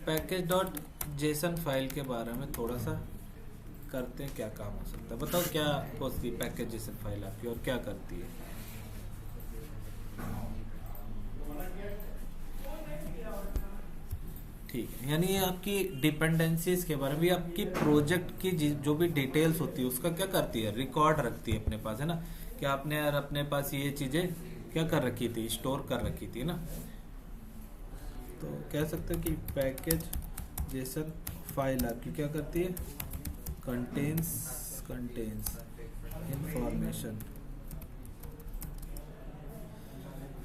Package dot JSON file के बारे में थोड़ा सा करते हैं, क्या काम हो सकता है। बताओ क्या होती है पैकेज जेसन फाइल आपकी और क्या करती है। ठीक है, यानी ये आपकी डिपेंडेंसीज के बारे में, आपकी प्रोजेक्ट की जो भी डिटेल्स होती है उसका क्या करती है, रिकॉर्ड रखती है अपने पास, है ना। कि आपने यार अपने पास ये चीजें क्या कर रखी थी, स्टोर कर रखी थी ना। तो कह सकते हैं कि पैकेज जेसन फाइल आपकी क्या करती है, कंटेन्स इंफॉर्मेशन।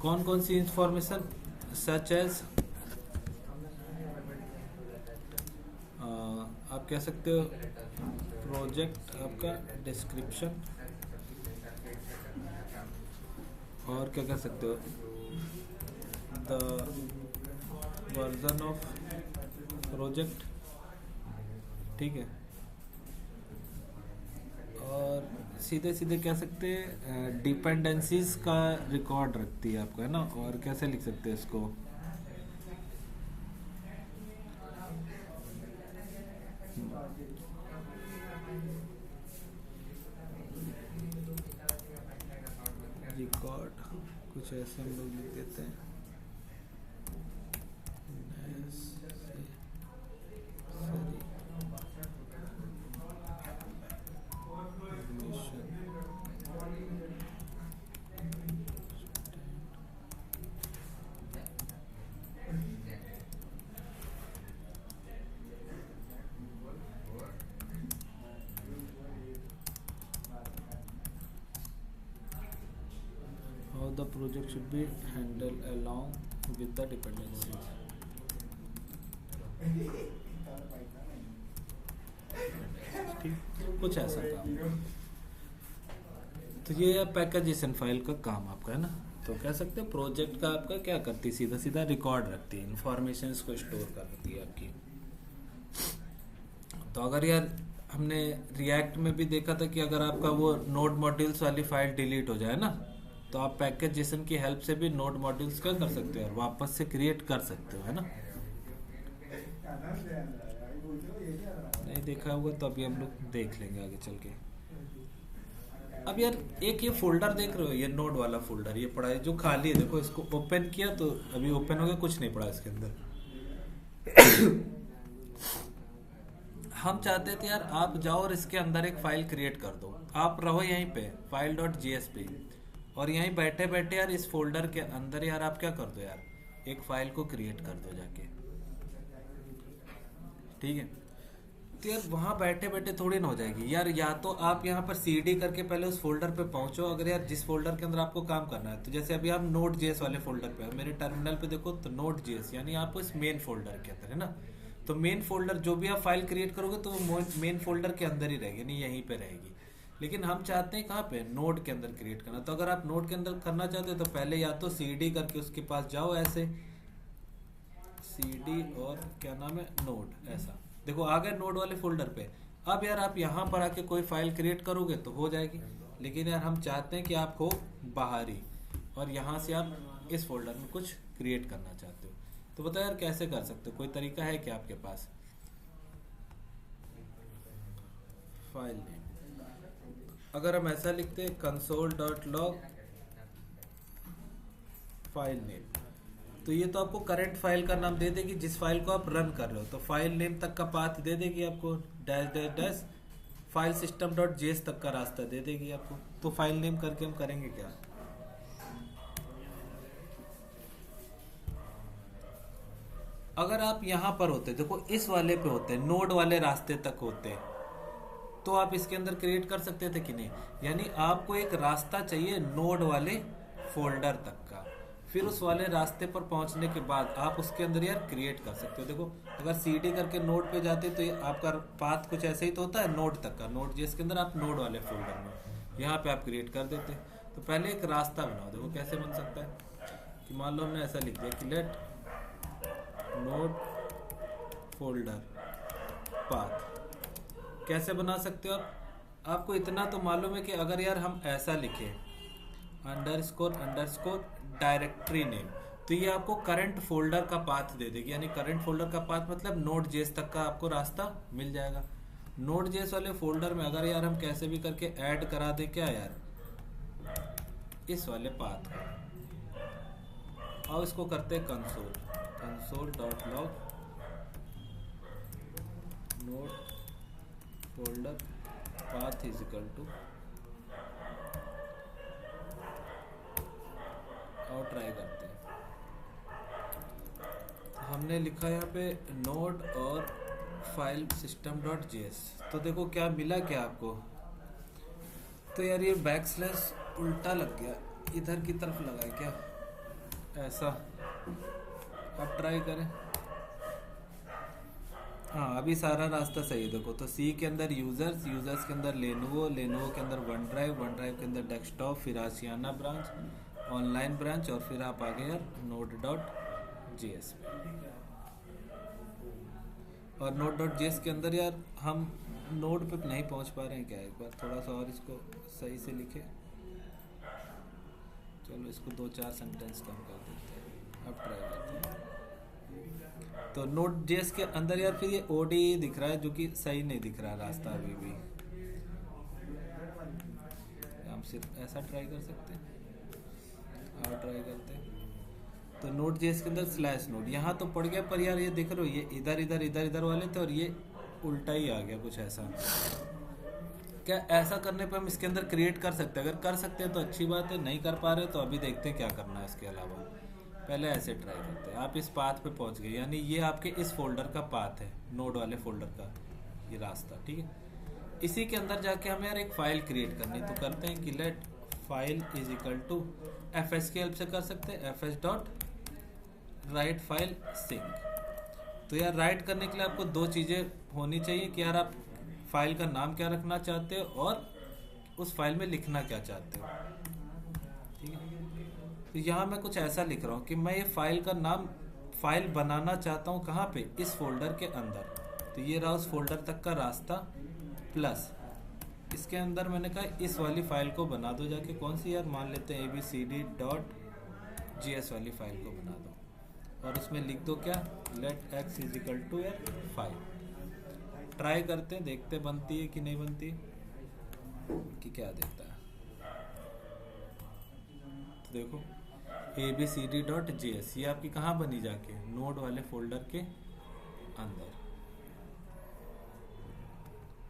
कौन कौन सी इंफॉर्मेशन, सच एज आप कह सकते हो प्रोजेक्ट आपका डिस्क्रिप्शन, और क्या कह सकते हो द वर्जन ऑफ प्रोजेक्ट, ठीक है। और सीधे सीधे कह सकते हैं डिपेंडेंसीज का रिकॉर्ड रखती है आपको, है ना। और कैसे लिख सकते हैं इसको, रिकॉर्ड कुछ ऐसे हम लोग लिख देते हैं, the project should be handled along with the dependencies। ठीक, कुछ ऐसा काम। तो ये पैकेजेशन फाइल का काम आपका, है ना। तो कह सकते हैं प्रोजेक्ट का आपका क्या करती है, सीधा सीधा रिकॉर्ड रखती है, इंफॉर्मेशन को स्टोर करती है आपकी। तो अगर यार हमने रिएक्ट में भी देखा था कि अगर आपका वो नोड मॉड्यूल्स वाली फाइल डिलीट हो जाए ना, तो आप पैकेज जेसन की हेल्प से भी नोड मॉड्यूल्स क्या कर सकते हो और वापस से क्रिएट कर सकते हो, है ना। नहीं देखा होगा तो अभी हम लोग देख लेंगे आगे चल के। अब यार एक ये फोल्डर देख रहे हो, ये नोड वाला फोल्डर ये पड़ा है जो खाली है, देखो इसको ओपन किया तो अभी ओपन हो गया, कुछ नहीं पड़ा इसके अंदर। हम चाहते थे यार आप जाओ और इसके अंदर एक फाइल क्रिएट कर दो, आप रहो यहीं पे फाइल डॉट जीएसपी, और यहीं बैठे बैठे यार इस फोल्डर के अंदर यार आप क्या कर दो यार, एक फाइल को क्रिएट कर दो जाके, ठीक है। तो यार वहां बैठे बैठे थोड़ी ना हो जाएगी यार, या तो आप यहाँ पर सीडी करके पहले उस फोल्डर पे पहुंचो, अगर यार जिस फोल्डर के अंदर आपको काम करना है। तो जैसे अभी हम नोड जेएस वाले फोल्डर पे है, मेरे टर्मिनल पे देखो तो नोड जेएस, यानी आपको इस मेन फोल्डर के अंदर, है ना। तो मेन फोल्डर जो भी आप फाइल क्रिएट करोगे तो वो मेन फोल्डर के अंदर ही रहेगी, नहीं यहीं पे रहेगी। लेकिन हम चाहते हैं कहाँ पे, नोड के अंदर क्रिएट करना। तो अगर आप नोड के अंदर करना चाहते हो तो पहले या तो सीडी करके उसके पास जाओ, ऐसे सीडी और क्या नाम है नोड, ऐसा देखो आ गए नोड वाले फोल्डर पे। अब यार आप यहाँ पर आके कोई फाइल क्रिएट करोगे तो हो जाएगी, लेकिन यार हम चाहते हैं कि आप हो बाहरी और यहाँ से आप इस फोल्डर में कुछ क्रिएट करना चाहते हो। तो बताओ यार कैसे कर सकते हो, कोई तरीका है क्या आपके पास। फाइल नेम अगर हम ऐसा लिखते हैं console.log फाइल नेम, तो ये तो आपको करंट फाइल का नाम दे देगी जिस फाइल को आप रन कर रहे हो। तो फाइल नेम तक का पाथ दे देगी आपको, dash dash dash file system dot JS तक का रास्ता दे देगी आपको। तो फाइल नेम करके हम करेंगे क्या, अगर आप यहाँ पर होते, देखो इस वाले पे होते, नोड वाले रास्ते तक होते, तो आप इसके अंदर क्रिएट कर सकते थे कि नहीं। यानी आपको एक रास्ता चाहिए नोड वाले फोल्डर तक का, फिर उस वाले रास्ते पर पहुंचने के बाद आप उसके अंदर यार क्रिएट कर सकते हो। देखो अगर सीडी करके नोड पे जाते तो ये आपका पाथ कुछ ऐसे ही तो होता है नोड तक का, नोड जिसके अंदर आप नोड वाले फोल्डर में यहाँ पे आप क्रिएट कर देते। तो पहले एक रास्ता बनाओ, देखो कैसे बन सकता है कि मान लो हमने ऐसा लिख दिया कि लेट नोड फोल्डर पाथ। कैसे बना सकते हो आप, आपको इतना तो मालूम है कि अगर यार हम ऐसा लिखें अंडरस्कोर अंडरस्कोर डायरेक्टरी नेम, तो ये आपको करंट फोल्डर का पाथ दे देगी, यानी करंट फोल्डर का पाथ मतलब नोड जेस तक का आपको रास्ता मिल जाएगा। नोड जेस वाले फोल्डर में अगर यार हम कैसे भी करके ऐड करा दे क्या यार इस वाले पाथ को, और इसको करते हैं console, console dot log node folder path is equal to, और ट्राई करते हैं। हमने लिखा यहाँ पे नोड और फाइल सिस्टम डॉट जेएस, तो देखो क्या मिला क्या आपको। तो यार ये बैक स्लैश उल्टा लग गया, इधर की तरफ लगा है क्या ऐसा। अब ट्राई करें। हाँ अभी सारा रास्ता सही है देखो। तो सी के अंदर यूजर्स, यूजर्स के अंदर लेनोवो, लेनोवो के अंदर वन ड्राइव, वन ड्राइव के अंदर डेस्कटॉप, फिर आशियाना ब्रांच, ऑनलाइन ब्रांच, और फिर आप आ गए यार नोड डॉट जेएस पे। और नोड डॉट जेएस के अंदर यार हम नोड पे नहीं पहुंच पा रहे हैं क्या, एक बार थोड़ा सा और इसको सही से लिखे। चलो इसको 2-4 सेंटेंस कम कर देते हैं। अब ट्राई करते हैं। तो नोड जेएस के अंदर यार फिर ये ओडी दिख रहा है जो कि सही नहीं दिख रहा रास्ता अभी भी। हम सिर्फ ऐसा ट्राई कर सकते हैं और ट्राई करते हैं। तो नोड जेएस के अंदर स्लैश नोड यहाँ तो पड़ गया, पर यार ये देख रहे हो ये इधर इधर इधर इधर वाले थे और ये उल्टा ही आ गया कुछ ऐसा। क्या ऐसा करने पर हम इसके अंदर क्रिएट कर सकते हैं? अगर कर सकते हैं तो अच्छी बात है, नहीं कर पा रहे तो अभी देखते हैं क्या करना है इसके अलावा। पहले ऐसे ट्राई करते हैं। आप इस पाथ पे पहुंच गए, यानी ये आपके इस फोल्डर का पाथ है, नोड वाले फोल्डर का ये रास्ता, ठीक है। इसी के अंदर जाके हमें यार एक फाइल क्रिएट करनी, तो करते हैं कि let file is equal to fs की हेल्प से कर सकते हैं, fs dot write file sync. तो यार राइट करने के लिए आपको दो चीज़ें होनी चाहिए कि यार आप फाइल का नाम क्या रखना चाहते हो और उस फाइल में लिखना क्या चाहते हो, ठीक है। तो यहाँ मैं कुछ ऐसा लिख रहा हूँ कि मैं ये फाइल का नाम, फाइल बनाना चाहता हूँ कहाँ पे, इस फोल्डर के अंदर। तो ये रहा उस फोल्डर तक का रास्ता, प्लस इसके अंदर मैंने कहा इस वाली फाइल को बना दो जाके, कौन सी यार, मान लेते हैं abcd.js वाली फाइल को बना दो, और उसमें लिख दो क्या, let x is equal to यार 5। ट्राई करते हैं, देखते बनती है कि नहीं बनती, कि क्या देता है। तो देखो abcd.js ये आपकी कहाँ बनी जाके, नोड वाले फोल्डर के अंदर,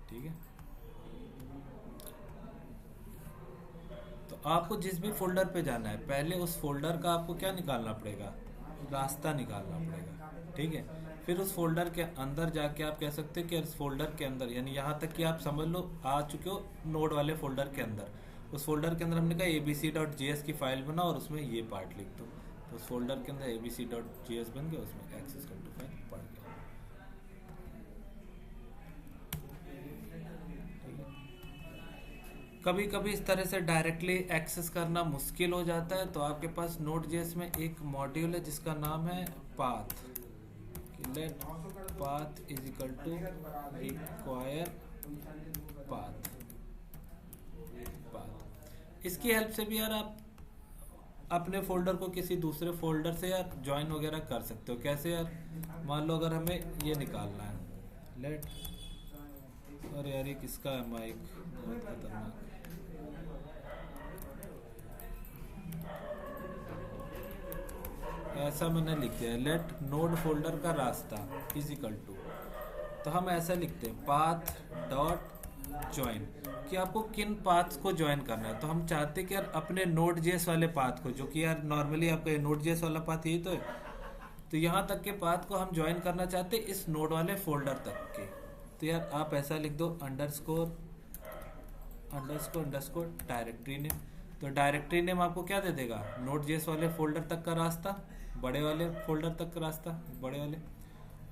ठीक है। तो आपको जिस भी फोल्डर पे जाना है पहले उस फोल्डर का आपको क्या निकालना पड़ेगा, रास्ता निकालना पड़ेगा, ठीक है। फिर उस फोल्डर के अंदर जाके आप कह सकते हैं कि उस फोल्डर के अंदर, यानी यहाँ तक कि आप समझ लो आ चुके हो नोड वाले फोल्डर के अंदर। उस फोल्डर के अंदर हमने कहा abc.js की फाइल बना और उसमें ये पार्ट लिख दो। तो उस फोल्डर के अंदर abc.js बन गया, उसमें एक्सेस कर फाइल पड़ गया। कभी कभी इस तरह से डायरेक्टली एक्सेस करना मुश्किल हो जाता है, तो आपके पास Node.js में एक मॉड्यूल है जिसका नाम है path, let path is equal to require path. इसकी हेल्प से भी यार आप अपने फोल्डर को किसी दूसरे फोल्डर से यार ज्वाइन वगैरह कर सकते हो। कैसे यार, मान लो अगर हमें ये निकालना है, लेट, और यार ये किसका है माइक, बहुत खतरनाक। ऐसा मैंने लिख दिया, लेट नोड फोल्डर का रास्ता इज इक्वल टू, तो हम ऐसा लिखते हैं पाथ डॉट ज्वाइन, कि आपको किन पाथ्स को ज्वाइन करना है। तो हम चाहते हैं कि यार अपने Node.js वाले पाथ को, जो कि यार नॉर्मली आपका Node.js वाला पाथ यही तो है, तो यहाँ तक के पाथ को हम ज्वाइन करना चाहते हैं इस नोड वाले फोल्डर तक के। तो यार आप ऐसा लिख दो underscore underscore underscore directory name. तो डायरेक्टरी नेम आपको क्या दे देगा, Node.js वाले फोल्डर तक का रास्ता, बड़े वाले फोल्डर तक का रास्ता, बड़े वाले,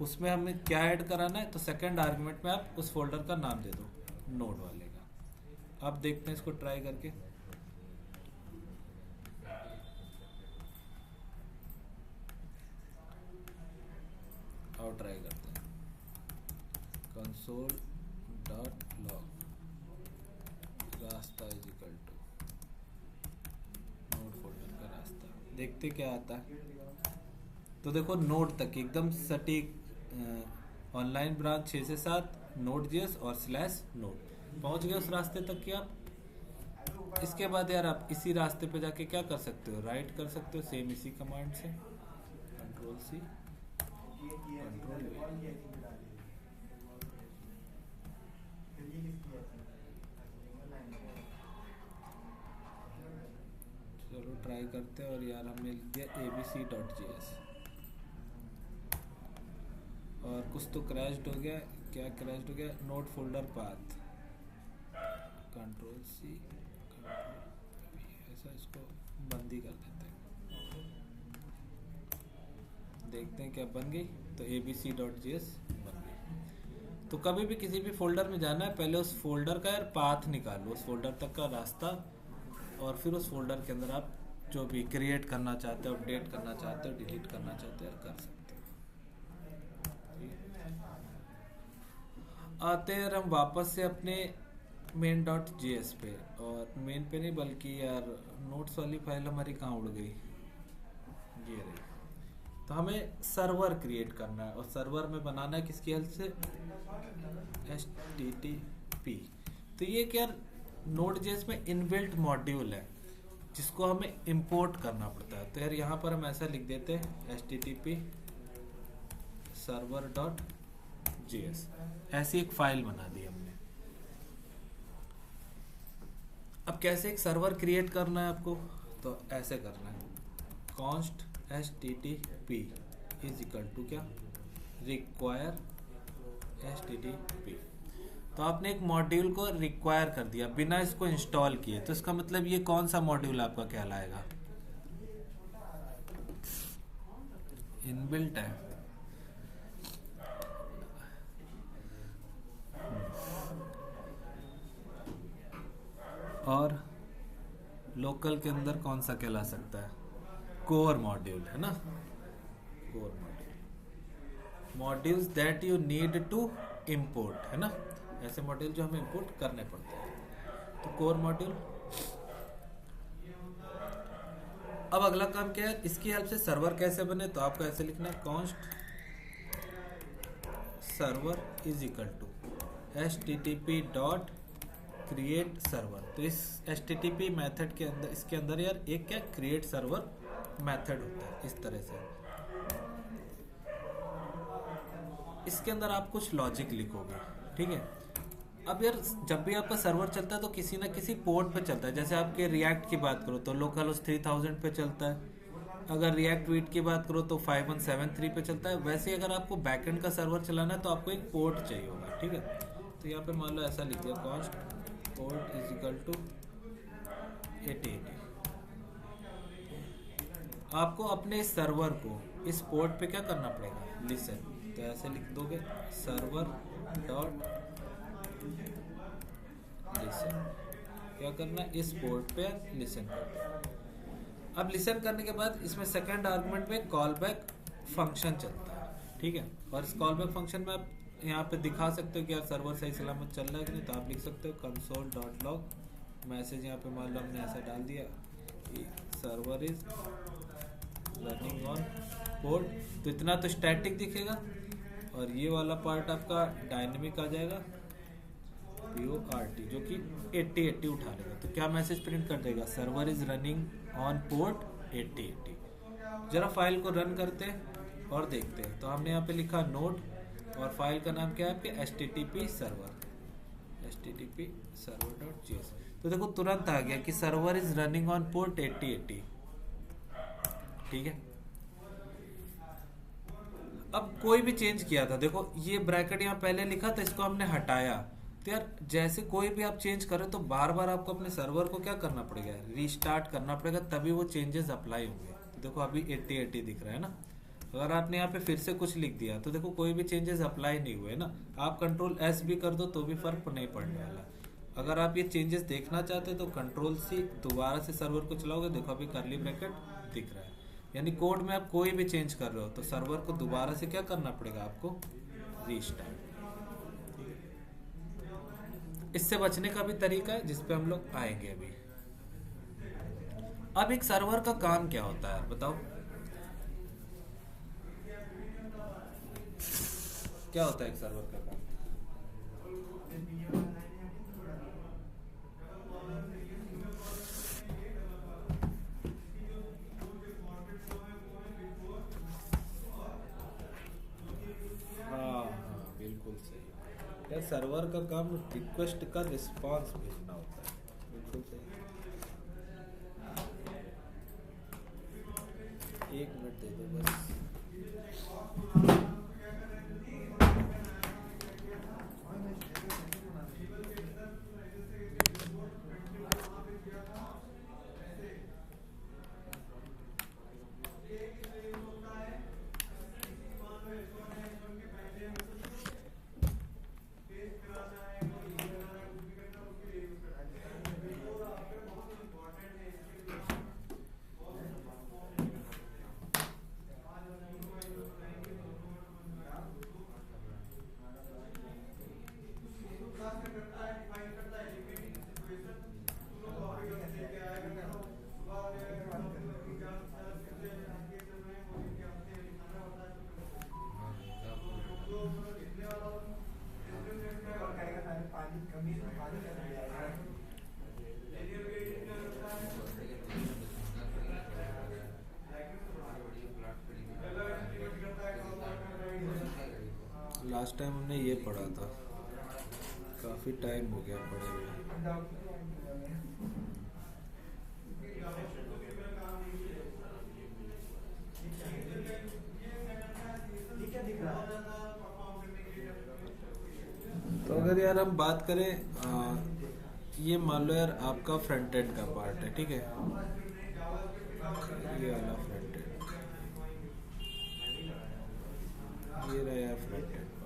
उसमें हमें क्या ऐड कराना है, तो सेकंड आर्गुमेंट में आप उस फोल्डर का नाम दे दो नोड वाले का। अब देखते हैं इसको ट्राई करके। और ट्राई करते हैं, कंसोल डॉट लॉग रास्ता is equal to node folder का रास्ता। देखते क्या आता है। तो देखो नोड तक एकदम सटीक, ऑनलाइन ब्रांच 6 से 7 नोड जीएस और स्लैश नोड पहुंच गए उस रास्ते तक कि आप। इसके बाद यार आप इसी रास्ते पे जाके क्या कर सकते हो, राइट कर सकते हो सेम इसी कमांड से, कंट्रोल सी कंट्रोल वी। चलो ट्राई करते हैं। और यार हमने लिख दिया abc.js और कुछ तो क्रैश्ड हो गया। क्या क्रैश्ड हो गया, node folder path, control C control, ऐसा इसको बंद ही कर देते हैं। देखते हैं क्या बन गई। तो abc.js बन गई। तो कभी भी किसी भी फोल्डर में जाना है, पहले उस फोल्डर का यार पाथ निकालो, उस फोल्डर तक का रास्ता, और फिर उस फोल्डर के अंदर आप जो भी क्रिएट करना चाहते हो, अपडेट करना चाहते हो, डिलीट करना चाहते हो, कर सकते हो। आते हैं हम वापस से अपने main.js पे, और मेन पे नहीं बल्कि यार नोट्स वाली फाइल हमारी कहाँ उड़ गई, ये रही। तो हमें सर्वर क्रिएट करना है, और सर्वर में बनाना है किसकी हेल्प से, HTTP। तो ये क्या Node.js में इनबिल्ट मॉड्यूल है जिसको हमें इंपोर्ट करना पड़ता है। तो यार यहाँ पर हम ऐसा लिख देते हैं HTTP server.js, ऐसी एक फाइल बना दी हमने। अब कैसे एक सर्वर क्रिएट करना है आपको, तो ऐसे करना है, const HTTP is equal to क्या, रिक्वायर HTTP। तो आपने एक मॉड्यूल को रिक्वायर कर दिया बिना इसको इंस्टॉल किए, तो इसका मतलब ये कौन सा मॉड्यूल आपका कहलाएगा, इनबिल्ट है। और लोकल के अंदर कौन सा कहला सकता है, कोर मॉड्यूल है ना, core module, modules that you need to import, है ना, ऐसे मॉड्यूल जो हमें इंपोर्ट करने पड़ते हैं। तो कोर मॉड्यूल। अब अगला काम क्या है, इसकी हेल्प से सर्वर कैसे बने, तो आपको ऐसे लिखना है, const server is equal to HTTP dot create server. तो इस HTTP मेथड के अंदर, इसके अंदर यार एक क्या क्रिएट सर्वर मेथड होता है, इस तरह से। इसके अंदर आप कुछ लॉजिक लिखोगे, ठीक है। अब यार जब भी आपका सर्वर चलता है तो किसी ना किसी पोर्ट पे चलता है। जैसे आपके रिएक्ट की बात करो तो लोकल होस्ट 3000 पे चलता है, अगर रिएक्ट वीट की बात करो तो 5173 पे चलता है। वैसे अगर आपको बैकएंड का सर्वर चलाना है तो आपको एक पोर्ट चाहिए होगा, ठीक है। तो यहाँ पे मान लो ऐसा लिख दिया, const port is equal to 8080। आपको अपने इस सर्वर को इस पोर्ट पे क्या करना पड़ेगा, लिसन। तो ऐसे लिख दोगे, सर्वर डॉट लिसन, क्या करना है, इस पोर्ट पे लिसन करना। अब लिसन करने के बाद इसमें सेकंड आर्गुमेंट में कॉल बैक फंक्शन चलता है, ठीक है। और इस कॉल बैक फंक्शन में आप यहाँ पे दिखा सकते हो कि यार सर्वर सही सलामत चल रहा है कि नहीं। तो आप लिख सकते हो कंसोल डॉट लॉग मैसेज, यहाँ पे मान लो हमने ऐसा डाल दिया कि server is running on port. तो इतना तो स्टैटिक दिखेगा, और ये वाला पार्ट आपका डायनेमिक आ जाएगा, PORT, जो कि 8080 उठा लेगा। तो क्या मैसेज प्रिंट कर देगा, server is running on port 8080। जरा फाइल को रन करते हैं और देखते हैं। तो हमने यहाँ पे लिखा नोड, और फाइल का नाम क्या है आपके, HTTP server.js। तो देखो तुरंत आ गया कि server is running on port 8080, ठीक है। अब कोई भी चेंज किया था, देखो ये ब्रैकेट यहाँ पहले लिखा था, इसको हमने हटाया। तो यार जैसे कोई भी आप चेंज करें तो बार बार आपको अपने सर्वर को क्या करना पड़ेगा, रीस्टार्ट करना पड़ेगा, तभी वो चेंजेस अप्लाई होंगे। तो देखो अभी 8080 दिख रहा है ना। अगर आपने यहाँ पे फिर से कुछ लिख दिया तो देखो कोई भी चेंजेस अप्लाई नहीं हुए ना। आप कंट्रोल S भी कर दो तो भी फर्क नहीं पड़ने वाला। अगर आप ये चेंजेस देखना चाहते तो कंट्रोल C दोबारा से सर्वर को चलाओगे, देखो अभी करली ब्रैकेट दिख रहा है। यानी कोड में आप कोई भी चेंज कर रहे हो तो सर्वर को दोबारा से क्या करना पड़ेगा आपको, रीस्टार्ट। इससे बचने का भी तरीका है जिस पे हम लोग आएंगे अभी। अब एक सर्वर का काम क्या होता है यार बताओ, क्या होता है एक सर्वर का काम? हाँ हाँ बिल्कुल सही यार, सर्वर का काम रिक्वेस्ट का रिस्पांस भेजना होता है। बिल्कुल सही। एक मिनट दे दो बस। लास्ट टाइम हमने ये पढ़ा था, काफी टाइम हो गया पढ़े हुए। तो अगर यार हम बात करें ये मान लो यार आपका फ्रंट एंड का पार्ट है, ठीक है, ये वाला फ्रंट एंड, ये रहा यार फ्रंट एंड पार्ट,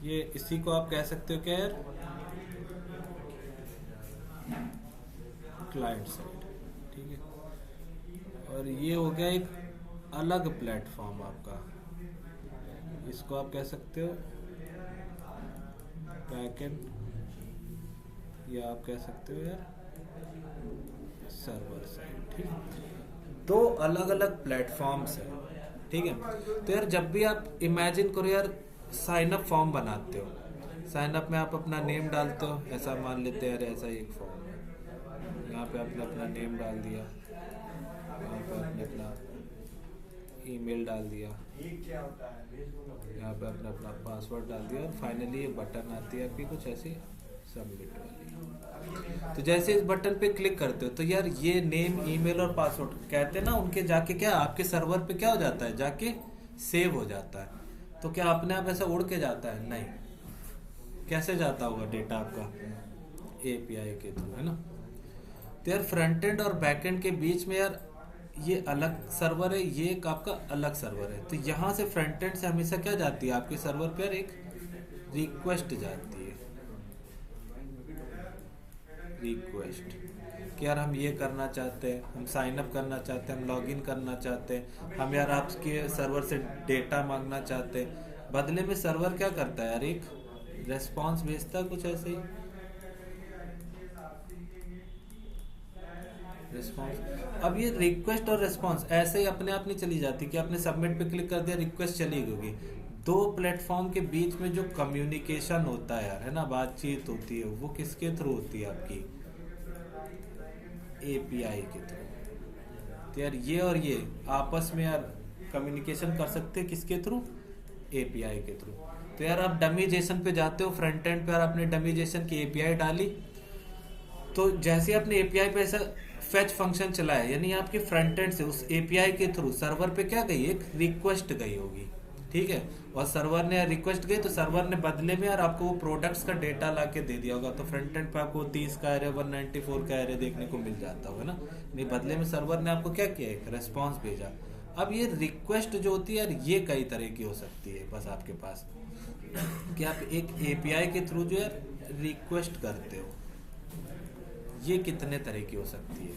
ये इसी को आप कह सकते हो क्या यार, क्लाइंट साइड, ठीक है। और ये हो गया एक अलग प्लेटफॉर्म आपका, इसको आप कह सकते हो बैकएंड, या आप कह सकते हो यार सर्वर साइड, ठीक है। दो अलग अलग प्लेटफॉर्म्स है, ठीक है। तो यार जब भी आप इमेजिन करो यार, साइन अप फॉर्म बनाते हो, साइन अप में आप अपना नेम डालते हो, ऐसा मान लेते हैं यार, ऐसा ही एक फॉर्म है, यहाँ पे आपने अपना नेम डाल दिया, यहाँ पे आपने अपना ईमेल डाल दिया, यहाँ पे आपने अपना पासवर्ड डाल दिया, और फाइनली ये बटन आती है आपकी कुछ ऐसी सबमिट वाली। तो जैसे इस बटन पे क्लिक करते हो तो यार ये नेम, ईमेल और पासवर्ड कहते हैं ना, उनके जाके क्या आपके सर्वर पे क्या हो जाता है, जाके सेव हो जाता है। तो क्या अपने आप ऐसा उड़ के जाता है? नहीं। कैसे जाता होगा डेटा आपका? एपीआई के थ्रू, है ना। तो यार फ्रंट एंड और बैक एंड के बीच में यार ये अलग सर्वर है, ये एक आपका अलग सर्वर है। तो यहाँ से फ्रंट एंड से हमेशा क्या जाती है आपके सर्वर पर, एक रिक्वेस्ट जाती है, रिक्वेस्ट कि यार हम ये करना चाहते हैं, हम साइन अप करना चाहते हैं, हम लॉगिन करना चाहते हैं, हम यार आपके सर्वर से डेटा मांगना चाहते हैं। बदले में सर्वर क्या करता है यार, एक रेस्पॉन्स भेजता है कुछ ऐसे ही, रिस्पॉन्स। अब ये रिक्वेस्ट और रिस्पॉन्स ऐसे ही अपने आप नहीं चली जाती कि आपने सबमिट पे क्लिक कर दिया रिक्वेस्ट चली गई। दो प्लेटफॉर्म के बीच में जो कम्युनिकेशन होता है यार, है ना, बातचीत होती है, वो किसके थ्रू होती है आपकी, एपीआई के थ्रू। तो यार ये और ये आपस में यार कम्युनिकेशन कर सकते हैं किसके थ्रू, एपीआई के थ्रू। तो यार आप डमी जेसन पे जाते हो, फ्रंट एंड पे यार आपने डमी जेसन की एपीआई डाली, तो जैसे आपने एपीआई पे ऐसा फेच फंक्शन चलाया, यानी आपके फ्रंट एंड से उस एपीआई के थ्रू सर्वर पे क्या गई, एक रिक्वेस्ट गई होगी, ठीक है। और सर्वर ने रिक्वेस्ट गई तो सर्वर ने बदले में यार आपको वो प्रोडक्ट्स का डेटा ला के दे दिया होगा। तो फ्रंट एंड पे आपको 30 का एरे, 194 का एरे देखने को मिल जाता होगा ना। नहीं, बदले में सर्वर ने आपको क्या किया, एक रेस्पॉन्स भेजा। अब ये रिक्वेस्ट जो होती है यार, ये कई तरह की हो सकती है बस आपके पास, कि आप एक एपीआई के थ्रू जो है रिक्वेस्ट करते हो, ये कितने तरह की हो सकती है।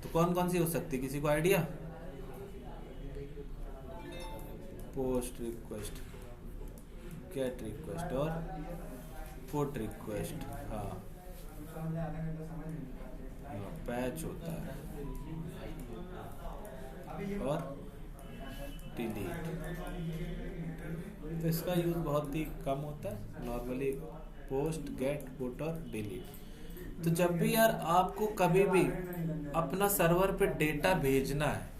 तो कौन कौन सी हो सकती है, किसी को idea? Post request, gate request और पुट रिक्वेस्ट, हाँ। पैच होता है और डिलीट। तो इसका यूज़ बहुत ही कम होता है, नॉर्मली पोस्ट, गेट, पुट और डिलीट। तो जब भी यार आपको कभी भी अपना सर्वर पे डेटा भेजना है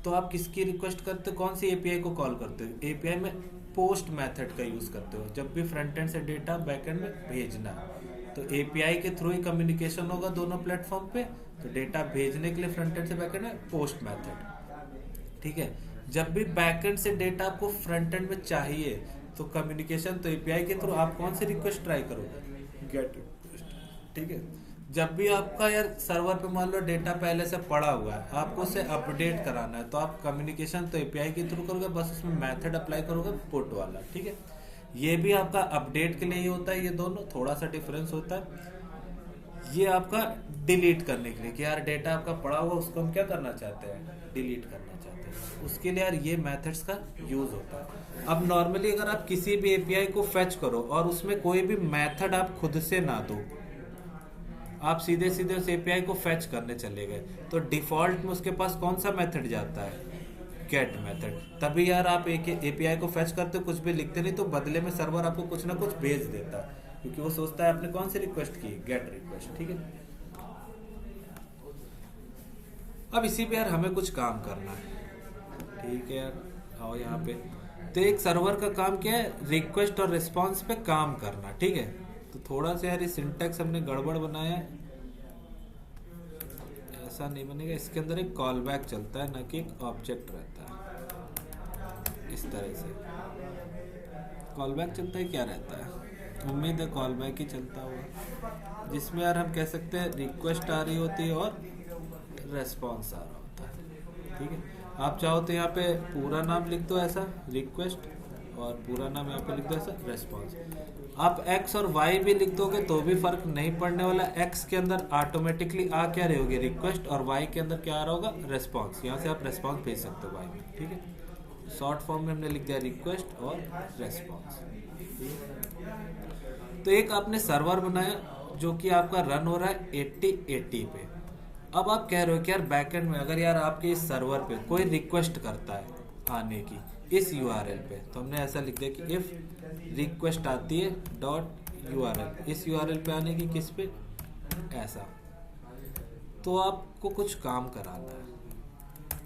तो आप किसकी रिक्वेस्ट करते हो, कौन सी एपीआई को कॉल करते हो? एपीआई में पोस्ट मेथड का यूज़ करते हो। जब भी फ्रंट एंड से डेटा बैक एंड में भेजना है तो एपीआई के थ्रू ही कम्युनिकेशन होगा दोनों प्लेटफॉर्म पे। तो डेटा भेजने के लिए फ्रंट एंड से बैक एंड में पोस्ट मेथड, ठीक है। जब भी बैकएंड से डेटा आपको फ्रंट एंड में चाहिए तो कम्युनिकेशन तो एपीआई के थ्रू आप कौन सी रिक्वेस्ट ट्राई करोगे? गेट रिक्वेस्ट, ठीक है। जब भी आपका यार सर्वर पे मान लो डेटा पहले से पड़ा हुआ है, आपको उसे अपडेट कराना है तो आप कम्युनिकेशन तो एपीआई के थ्रू करोगे, बस उसमें मेथड अप्लाई करोगे पुट वाला, ठीक है। ये भी आपका अपडेट के लिए ही होता है, ये दोनों थोड़ा सा डिफरेंस होता है। ये आपका डिलीट करने के लिए कि यार डेटा आपका पड़ा हुआ उसको हम क्या करना चाहते हैं, डिलीट करना चाहते हैं, उसके लिए यार ये मेथड्स का यूज होता है। अब नॉर्मली अगर आप किसी भी एपीआई को फेच करो और उसमें कोई भी मेथड आप खुद से ना दो, आप सीधे सीधे उस एपीआई को फेच करने चले गए, तो डिफॉल्ट में उसके पास कौन सा मेथड जाता है? Get method. तभी यार आप एक एपीआई को फेच करते हो, कुछ भी लिखते नहीं, तो बदले में सर्वर आपको कुछ ना कुछ भेज देता है, क्योंकि वो सोचता है आपने कौन सी रिक्वेस्ट की, गेट रिक्वेस्ट, ठीक है। अब इसी पे यार हमें कुछ काम करना है, ठीक है यार। आओ यहाँ पे, तो एक सर्वर का काम क्या है? रिक्वेस्ट और रिस्पॉन्स पे काम करना, ठीक है। तो थोड़ा सा यार ये सिंटैक्स हमने गड़बड़ बनाया है, ऐसा नहीं बनेगा। इसके अंदर एक कॉल बैक चलता है, ना कि एक ऑब्जेक्ट रहता है। इस तरह से कॉल बैक चलता है, क्या रहता है? उम्मीद है कॉल बैक ही चलता होगा, जिसमें यार हम कह सकते हैं रिक्वेस्ट आ रही होती है और रेस्पॉन्स आ रहा होता है, ठीक है। आप चाहो तो यहाँ पे पूरा नाम लिख दो ऐसा रिक्वेस्ट, और पूरा नाम यहाँ पे लिख दो ऐसा रेस्पॉन्स। आप एक्स और वाई भी लिख दोगे तो भी फर्क नहीं पड़ने वाला। एक्स के अंदर ऑटोमेटिकली आ क्या रही होगी, रिक्वेस्ट, और वाई के अंदर क्या आ रहा होगा, रेस्पॉन्स। यहाँ से आप रेस्पॉन्स भेज सकते हो वाई में, ठीक है। शॉर्ट फॉर्म में हमने लिख दिया रिक्वेस्ट और रेस्पॉन्स। तो एक आपने सर्वर बनाया जो कि आपका रन हो रहा है 8080 पे। अब आप कह रहे हो कि यार बैकएंड में अगर यार आपके इस सर्वर पे कोई रिक्वेस्ट करता है आने की इस यूआरएल पे, तो हमने ऐसा लिख दिया कि इफ रिक्वेस्ट आती है डॉट यूआरएल, इस यूआरएल पे आने की, किस पे, ऐसा। तो आपको कुछ काम कराना है,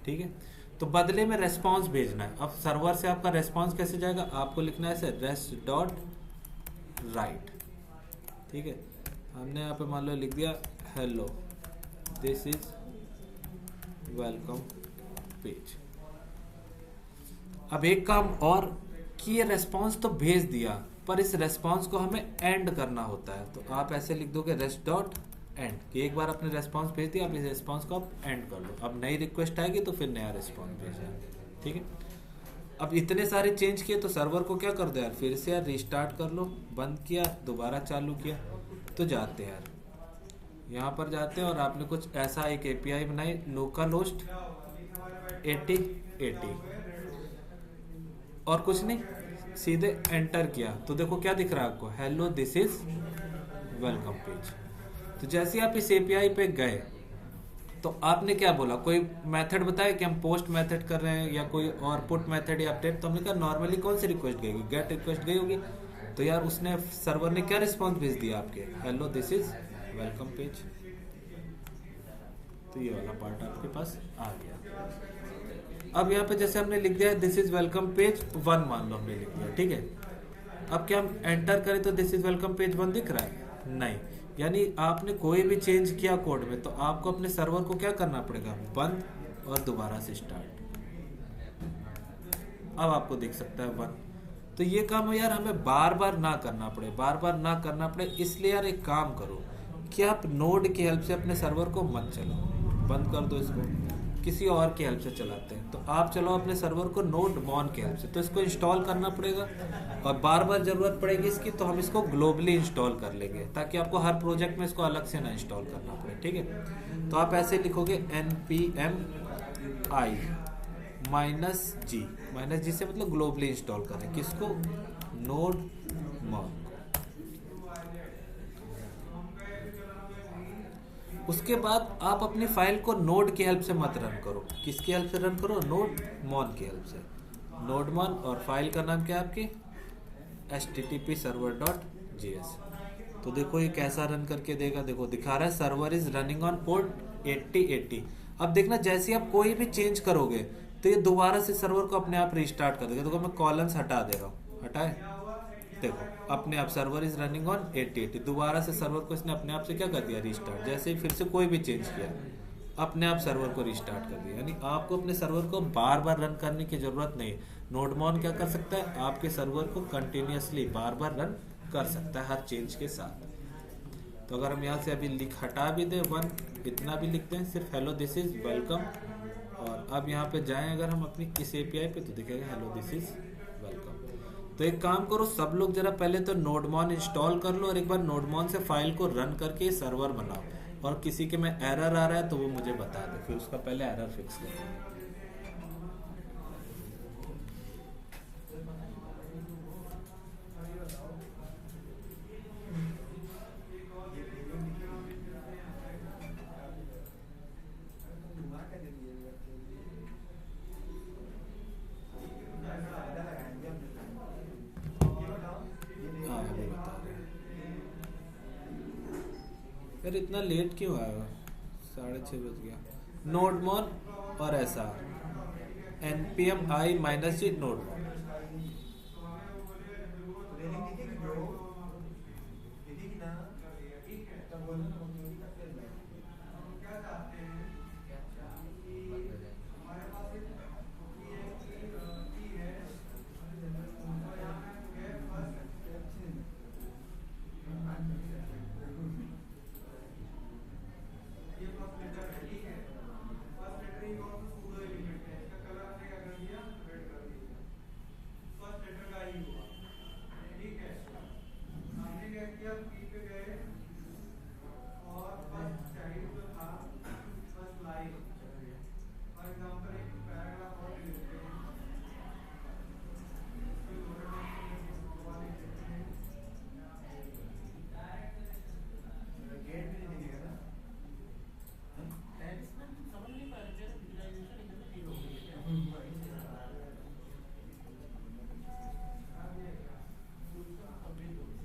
ठीक है। तो बदले में रेस्पॉन्स भेजना है। अब सर्वर से आपका रेस्पॉन्स कैसे जाएगा? आपको लिखना है ऐसे रेस्ट डॉट राइट, ठीक है। हमने यहाँ पे मान लो लिख दिया hello this is welcome page. अब एक काम और कि ये रेस्पॉन्स तो भेज दिया, पर इस रेस्पॉन्स को हमें एंड करना होता है। तो आप ऐसे लिख दोगे रेस्ट डॉट एंड, कि एक बार आपने रेस्पॉन्स भेज दिया, आप इस रेस्पॉन्स को आप एंड कर लो। अब नई रिक्वेस्ट आएगी तो फिर नया रेस्पॉन्स भेजना, ठीक है। अब इतने सारे चेंज किए तो सर्वर को क्या कर दो यार, फिर से यार रिस्टार्ट कर लो। बंद किया, दोबारा चालू किया, तो जाते हैं यार, यहाँ पर जाते हैं और आपने कुछ ऐसा एक एपीआई बनाई लोकल होस्ट 8080 और कुछ नहीं, सीधे एंटर किया तो देखो क्या दिख रहा है आपको, hello this is welcome page. तो जैसे आप इस एपीआई पे गए तो आपने क्या बोला, कोई मेथड बताया कि हम पोस्ट मेथड कर रहे हैं या कोई और पुट मेथड या अपडेट। तो हमने कहा नॉर्मली कौन सी रिक्वेस्ट गई, गेट रिक्वेस्ट गई होगी। तो यार उसने सर्वर ने क्या रिस्पॉन्स भेज दिया आपके, hello this is welcome page. तो ये वाला पार्ट आपके पास आ गया। अब यहाँ पे जैसे हमने लिख दिया दिस इज वेलकम पेज 1 मान लो हमने लिख दिया, ठीक है। अब क्या हम एंटर करें तो दिस इज वेलकम पेज 1 दिख रहा है? नहीं। यानी आपने कोई भी चेंज किया कोड में तो आपको अपने सर्वर को क्या करना पड़ेगा, बंद और दोबारा से स्टार्ट। अब आपको दिख सकता है 1। तो ये काम यार हमें बार बार ना करना पड़े, बार बार ना करना पड़े, इसलिए यार एक काम करो कि आप नोड की हेल्प से अपने सर्वर को मत चलाओ, बंद कर दो इसको, किसी और की हेल्प से चलाते हैं। तो आप चलाओ अपने सर्वर को नोड मॉन की हेल्प से। तो इसको इंस्टॉल करना पड़ेगा और बार बार जरूरत पड़ेगी इसकी तो हम इसको ग्लोबली इंस्टॉल कर लेंगे, ताकि आपको हर प्रोजेक्ट में इसको अलग से ना इंस्टॉल करना पड़े, ठीक है। तो आप ऐसे लिखोगे npm i -g, -g से मतलब ग्लोबली इंस्टॉल करें किसको, नोड मॉन। उसके बाद आप अपनी फाइल को नोड की हेल्प से मत रन करो। किसकी हेल्प से रन करो? नोड मॉन की हेल्प से। नोड मॉन, और फाइल का नाम क्या है आपकी? http server.js। तो देखो ये कैसा रन करके देगा, देखो दिखा रहा है server is running on port 8080। अब देखना जैसे आप कोई भी चेंज करोगे तो ये दोबारा से सर्वर को अपने आप रिस्टार्ट कर देगा। देखो मैं कॉलम्स हटा दे रहा हूँ, हटाए, देखो अपने आप सर्वर इज रनिंग ऑन 8080। दोबारा से सर्वर को इसने अपने आप से क्या कर दिया? रिस्टार्ट। जैसे ही फिर से कोई भी चेंज किया अपने आप सर्वर को रिस्टार्ट कर दिया। यानी आपको अपने सर्वर को बार बार रन करने की जरूरत नहीं। नोडमॉन क्या कर सकता है? आपके सर्वर को कंटिन्यूअसली बार बार रन कर सकता है हर चेंज के साथ। तो अगर हम यहाँ से अभी लिख हटा भी दें वन, इतना भी लिखते हैं सिर्फ हेलो दिस इज वेलकम, और अब यहाँ पे जाएं अगर हम अपनी इस एपीआई पे तो दिखेगा हेलो दिस इज वेलकम। तो एक काम करो सब लोग, जरा पहले तो नोडमॉन इंस्टॉल कर लो और एक बार नोडमॉन से फाइल को रन करके सर्वर बनाओ, और किसी के में एरर आ रहा है तो वो मुझे बता दे, फिर उसका पहले एरर फिक्स करो। हाँ अभी बता रहे हैं। यार इतना लेट क्यों आया? 6:30 बज गया। नोडमॉन और ऐसा npm i -g नोडमॉन।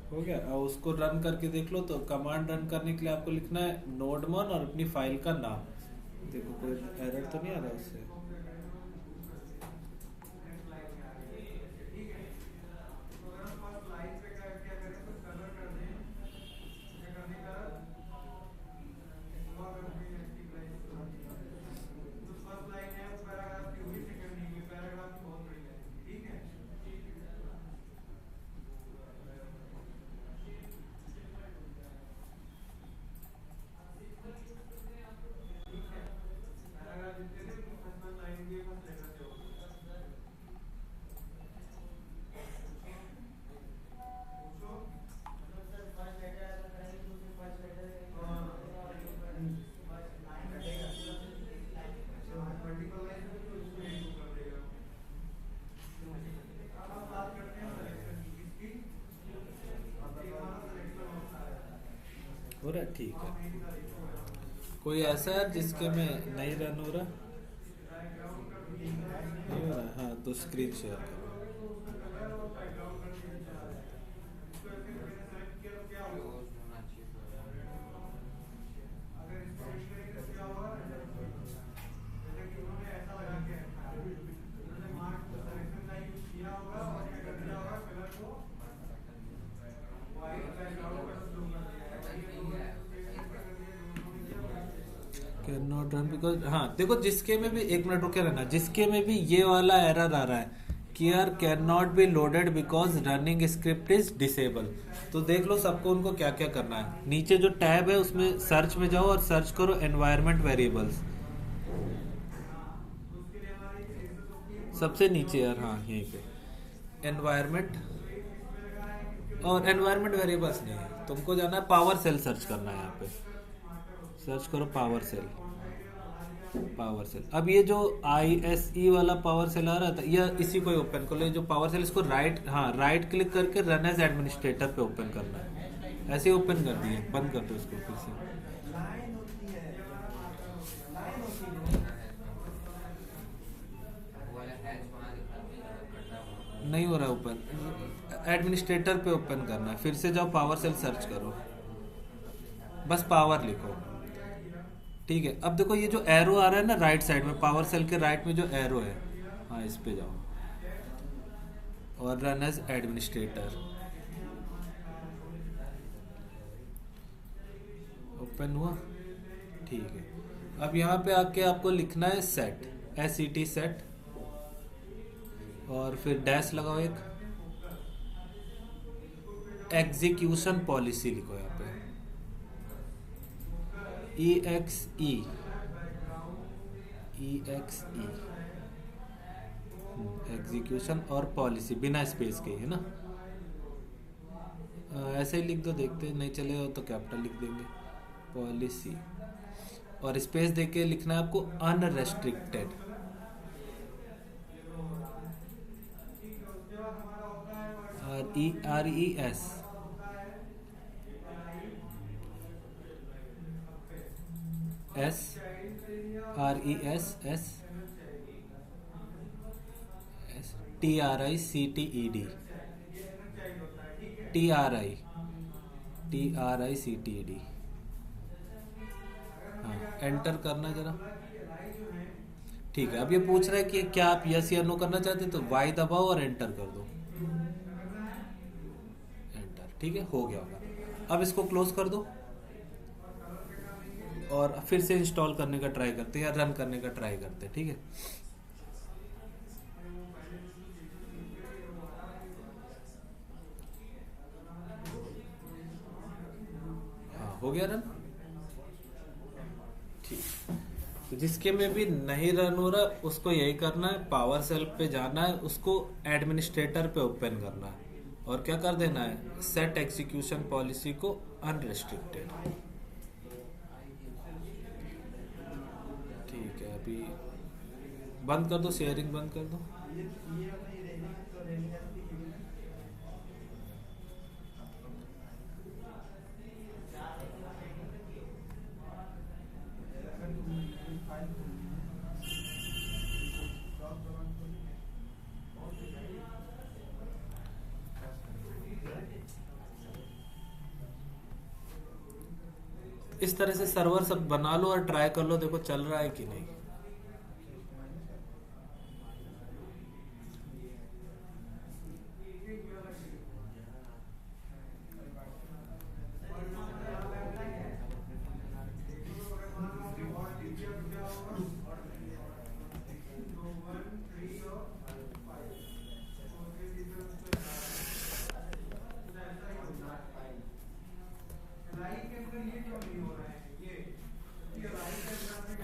हो गया। अब उसको रन करके देख लो। तो कमांड रन करने के लिए आपको लिखना है नोडमॉन और अपनी फाइल का नाम। देखो कोई एरर तो नहीं आ रहा उससे? हो रहा है? ठीक है। कोई ऐसा है जिसके में नहीं रन हो रहा? नहीं हो रहा? हाँ तो स्क्रीन शेयर करो। कैन नॉट रन बिकॉज, हाँ देखो जिसके में भी, एक मिनट रुके रहना, जिसके में भी ये वाला एरर आ रहा है कि यार can not be loaded because running script is disable, तो देख लो सबको उनको क्या क्या करना है। नीचे जो टैब है उसमें सर्च में जाओ और सर्च करो एनवायरमेंट वेरिएबल्स, सबसे नीचे यार, हाँ यहीं पे एनवायरमेंट, और एनवायरमेंट वेरिएबल्स नहीं है, तुमको जाना है पावर सेल सर्च करना है। यहाँ पे सर्च करो पावर सेल, पावर सेल। अब ये जो ISE वाला पावर सेल आ रहा था, यह इसी को ओपन कर लो। जो पावर सेल, इसको राइट, हाँ राइट क्लिक करके रन एज एडमिनिस्ट्रेटर पे ओपन करना है। ऐसे ओपन कर दिए, बंद कर दो इसको फिर से। नहीं हो रहा है ओपन, एडमिनिस्ट्रेटर पे ओपन करना है, फिर से जाओ पावर सेल सर्च करो, बस पावर लिखो। ठीक है, अब देखो ये जो एरो आ रहा है ना राइट साइड में, पावर सेल के राइट में जो एरो है, हाँ इस पे जाओ और रन एज एडमिनिस्ट्रेटर, ओपन हुआ। ठीक है, अब यहाँ पे आके आपको लिखना है सेट, SET सेट, और फिर डैश लगाओ, एक एग्जीक्यूशन पॉलिसी लिखो यहाँ पे, EXE एग्जीक्यूशन और पॉलिसी बिना स्पेस के है ना। ऐसे ही लिख दो, देखते नहीं चलेगा तो कैपिटल लिख देंगे, पॉलिसी, और स्पेस देके लिखना है आपको unrestricted, RES, RESS TRICTED, TRICTED। हाँ एंटर करना जरा। ठीक है, अब ये पूछ रहा है कि क्या आप यस या नो करना चाहते हैं, तो वाई दबाओ और एंटर कर दो, एंटर। ठीक है, हो गया होगा। अब इसको क्लोज कर दो और फिर से इंस्टॉल करने का ट्राई करते हैं या रन करने का ट्राई करते हैं। ठीक है, हाँ हो गया रन। ठीक, तो जिसके में भी नहीं रन हो रहा उसको यही करना है, पावर सेल पे जाना है, उसको एडमिनिस्ट्रेटर पे ओपन करना है और क्या कर देना है, सेट एग्जीक्यूशन पॉलिसी को अनरेस्ट्रिक्टेड। ठीक है, अभी बंद कर दो, शेयरिंग बंद कर दो। इस तरह से सर्वर सब बना लो और ट्राई कर लो, देखो चल रहा है कि नहीं।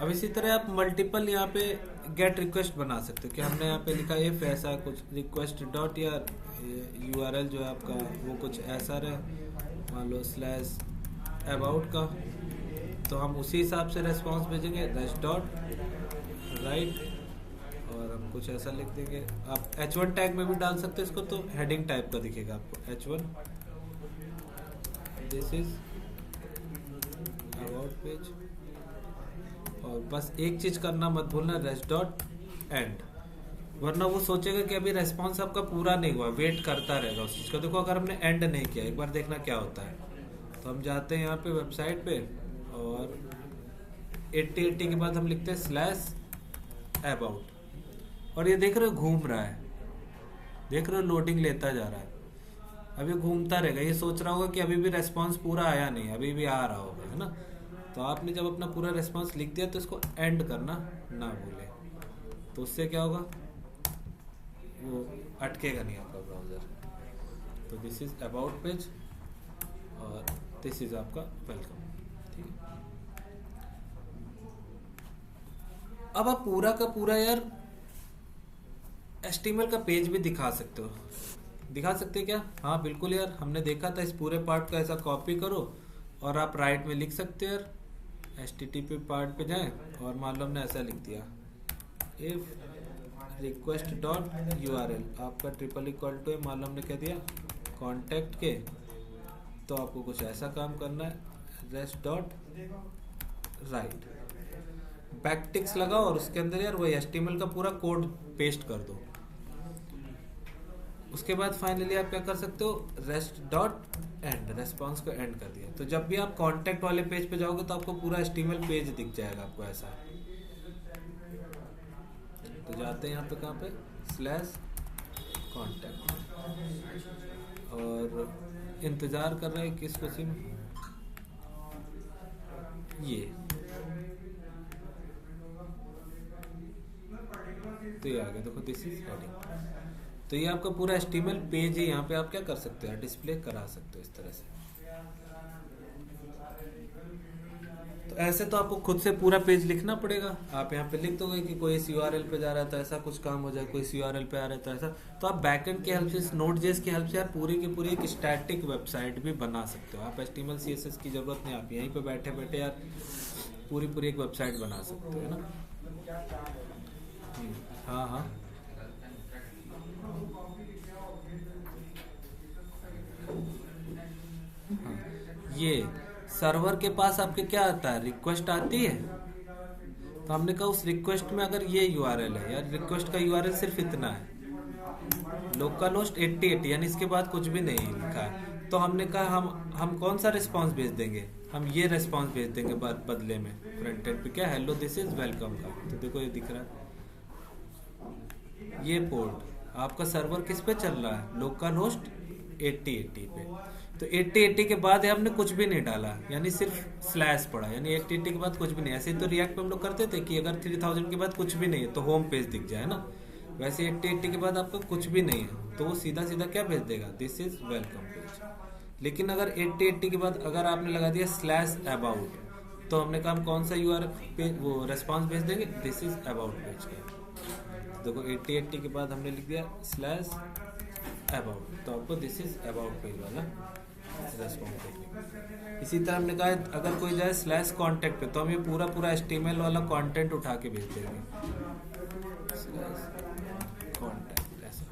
अब इसी तरह आप मल्टीपल यहाँ पे गेट रिक्वेस्ट बना सकते हो कि हमने यहाँ पे लिखा इफ ऐसा कुछ रिक्वेस्ट डॉट या URL जो है आपका वो कुछ ऐसा रहे, मान लो स्लैश अबाउट का, तो हम उसी हिसाब से रेस्पॉन्स भेजेंगे, रेस्ट डॉट राइट, और हम कुछ ऐसा लिख देंगे। आप H1 टैग में भी डाल सकते हो इसको, तो हेडिंग टाइप का दिखेगा आपको H1, this is about page, और बस एक चीज करना मत भूलना, रेस्ट डॉट एंड, वरना वो सोचेगा कि अभी रेस्पॉन्स आपका पूरा नहीं हुआ, वेट करता रहेगा उस चीज का। देखो अगर हमने एंड नहीं किया, एक बार देखना क्या होता है। तो हम जाते हैं यहाँ पे वेबसाइट पे और 80 के बाद हम लिखते हैं स्लैश अबाउट, और ये देख रहे हो घूम रहा है, देख रहे हो लोडिंग लेता जा रहा है, अभी घूमता रहेगा, ये सोच रहा होगा कि अभी भी रेस्पॉन्स पूरा आया नहीं, अभी भी आ रहा होगा, है ना। तो आपने जब अपना पूरा रेस्पॉन्स लिख दिया तो इसको एंड करना ना भूले, तो उससे क्या होगा, वो अटकेगा नहीं आपका ब्राउजर। तो दिस इज अबाउट पेज और दिस इज आपका वेलकम। ठीक है, अब आप पूरा का पूरा यार HTML का पेज भी दिखा सकते हो। दिखा सकते क्या? हाँ बिल्कुल यार, हमने देखा था। इस पूरे पार्ट को ऐसा कॉपी करो और आप राइट में लिख सकते हो यार, HTTP पार्ट पे जाएं और मान लो हमने ऐसा लिख दिया इफ रिक्वेस्ट डॉट URL आपका ट्रिपल इक्वल टू मान लो हमने क्या दिया कॉन्टेक्ट के, तो आपको कुछ ऐसा काम करना है, रेस्ट डॉट राइट, बैकटिक्स लगाओ और उसके अंदर यार वही HTML का पूरा कोड पेस्ट कर दो। उसके बाद फाइनली आप क्या कर सकते हो, रेस्ट डॉट एंड, रेस्पॉन्स को एंड कर दिया। तो जब भी आप कॉन्टैक्ट वाले पेज पे जाओगे तो आपको पूरा HTML पेज दिख जाएगा आपको ऐसा। तो जाते हैं यहाँ पे, कहाँ पे, स्लैश कॉन्टैक्ट, और इंतज़ार कर रहे हैं किसको, सिम ये, तो ये आ गया, देखो दिस इज हेडिंग। तो ये आपका पूरा HTML पेज है, यहाँ पे आप क्या कर सकते हो, डिस्प्ले करा सकते हो इस तरह से। तो ऐसे तो आपको खुद से पूरा पेज लिखना पड़ेगा। आप यहाँ पे लिख दोगे कि कोई इस URL पे जा रहा था ऐसा कुछ काम हो जाए, कोई इस URL पे आ रहा था ऐसा। तो आप बैकएंड की हेल्प से, इस Node.js की हेल्प से आप पूरी की पूरी एक स्टैटिक वेबसाइट भी बना सकते हो। आप HTML CSS की जरूरत नहीं, आप यहीं पे बैठे बैठे यार पूरी पूरी एक वेबसाइट बना सकते हो, है ना। हाँ हाँ, ये सर्वर के पास आपके क्या आता है, रिक्वेस्ट आती है। तो हमने कहा उस रिक्वेस्ट में अगर ये URL है यार, रिक्वेस्ट का URL सिर्फ इतना है, लोकल होस्ट 8080, यानी इसके बाद कुछ भी नहीं लिखा है। तो हमने कहा हम कौन सा रिस्पांस भेज देंगे, हम ये रिस्पांस भेज देंगे बदले में फ्रंट एंड पे, क्या, हेलो दिस इज वेलकम का। तो देखो ये दिख रहा है, ये पोर्ट आपका सर्वर किस पे चल रहा है, लोकल होस्ट 8080 पे। तो 8080 के बाद हमने कुछ भी नहीं डाला, यानी सिर्फ स्लैश पड़ा, यानी 8080 के बाद कुछ भी नहीं। ऐसे तो रिएक्ट पे हम लोग करते थे कि अगर 3000 के बाद कुछ भी नहीं है तो होम पेज दिख जाए ना, वैसे 8080 के बाद आपका कुछ भी नहीं है तो वो सीधा सीधा क्या भेज देगा, दिस इज वेलकम पेज। लेकिन अगर 8080 के बाद अगर आपने लगा दिया स्लैश अबाउट, तो हमने कहा हम कौन सा URL पे वो रेस्पॉन्स भेज देंगे, दिस इज अबाउट पेज का। देखो 8080 के बाद हमने लिख दिया स्लैश अबाउट, तो आपको दिस इज अबाउट पेज वाला रेस्पॉन्स देखेंगे। इसी तरह हमने कहा अगर कोई जाए स्लैश कॉन्टैक्ट पे, तो हम ये पूरा पूरा HTML वाला कंटेंट उठा के भेज देंगे, कॉन्टैक्ट ऐसा।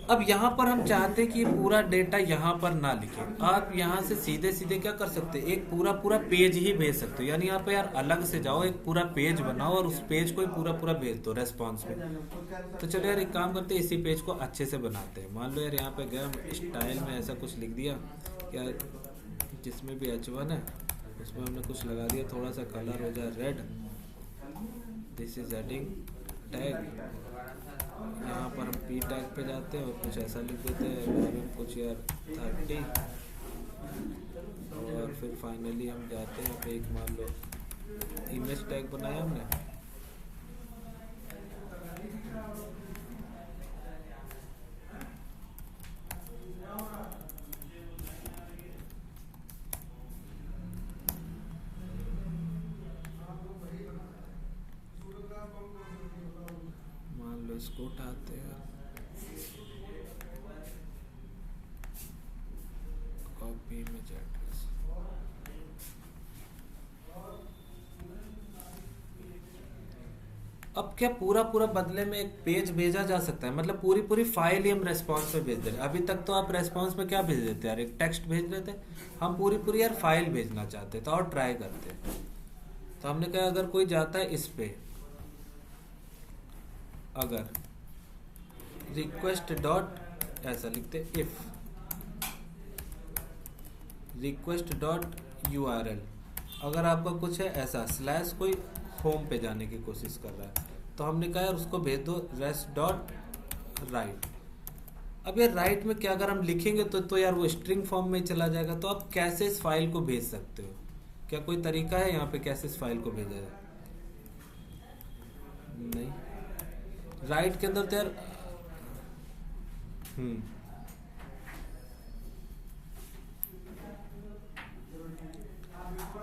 अब यहाँ पर हम चाहते हैं कि पूरा डेटा यहाँ पर ना लिखे, आप यहाँ से सीधे सीधे क्या कर सकते हैं, एक पूरा पूरा पेज ही भेज सकते हो। यानी यहाँ पे यार अलग से जाओ, एक पूरा पेज बनाओ और उस पेज को ही पूरा पूरा भेज दो रेस्पॉन्स में। तो चलो यार एक काम करते हैं, इसी पेज को अच्छे से बनाते हैं। मान लो यार यहाँ पे गया स्टाइल में ऐसा कुछ लिख दिया, क्या जिसमें भी H1 है उसमें हमने कुछ लगा दिया, थोड़ा सा कलर हो जाए red, this is heading tag. यहाँ पर हम P टैग पे जाते हैं और कुछ ऐसा लिख देते हैं, कुछ यार 30, और फिर फाइनली हम जाते हैं पे एक, मान लो इमेज टैग बनाया हमने, मान लो इसको उठाते हैं, कॉपी इमेज एड्रेस, अब क्या पूरा पूरा बदले में एक पेज भेजा जा सकता है, मतलब पूरी पूरी फाइल ही हम रेस्पॉन्स में भेज दे रहे हैं। अभी तक तो आप रेस्पॉन्स में क्या भेज देते यार, एक टेक्स्ट भेज रहे थे, हम पूरी पूरी यार फाइल भेजना चाहते थे और ट्राई करते। तो हमने कहा अगर कोई जाता है इस पे, अगर रिक्वेस्ट डॉट ऐसा लिखते, इफ रिक्वेस्ट डॉट URL, अगर आपका कुछ है ऐसा स्लैश कोई होम पे जाने की कोशिश कर रहा है, तो हमने कहा यार उसको भेज दो रेस्ट डॉट राइट। अब यार राइट में क्या, अगर हम लिखेंगे तो यार वो स्ट्रिंग फॉर्म में चला जाएगा। तो आप कैसे इस फाइल को भेज सकते हो, क्या कोई तरीका है यहाँ पे कैसे इस फाइल को भेजा जाए? नहीं, राइट के अंदर तो यार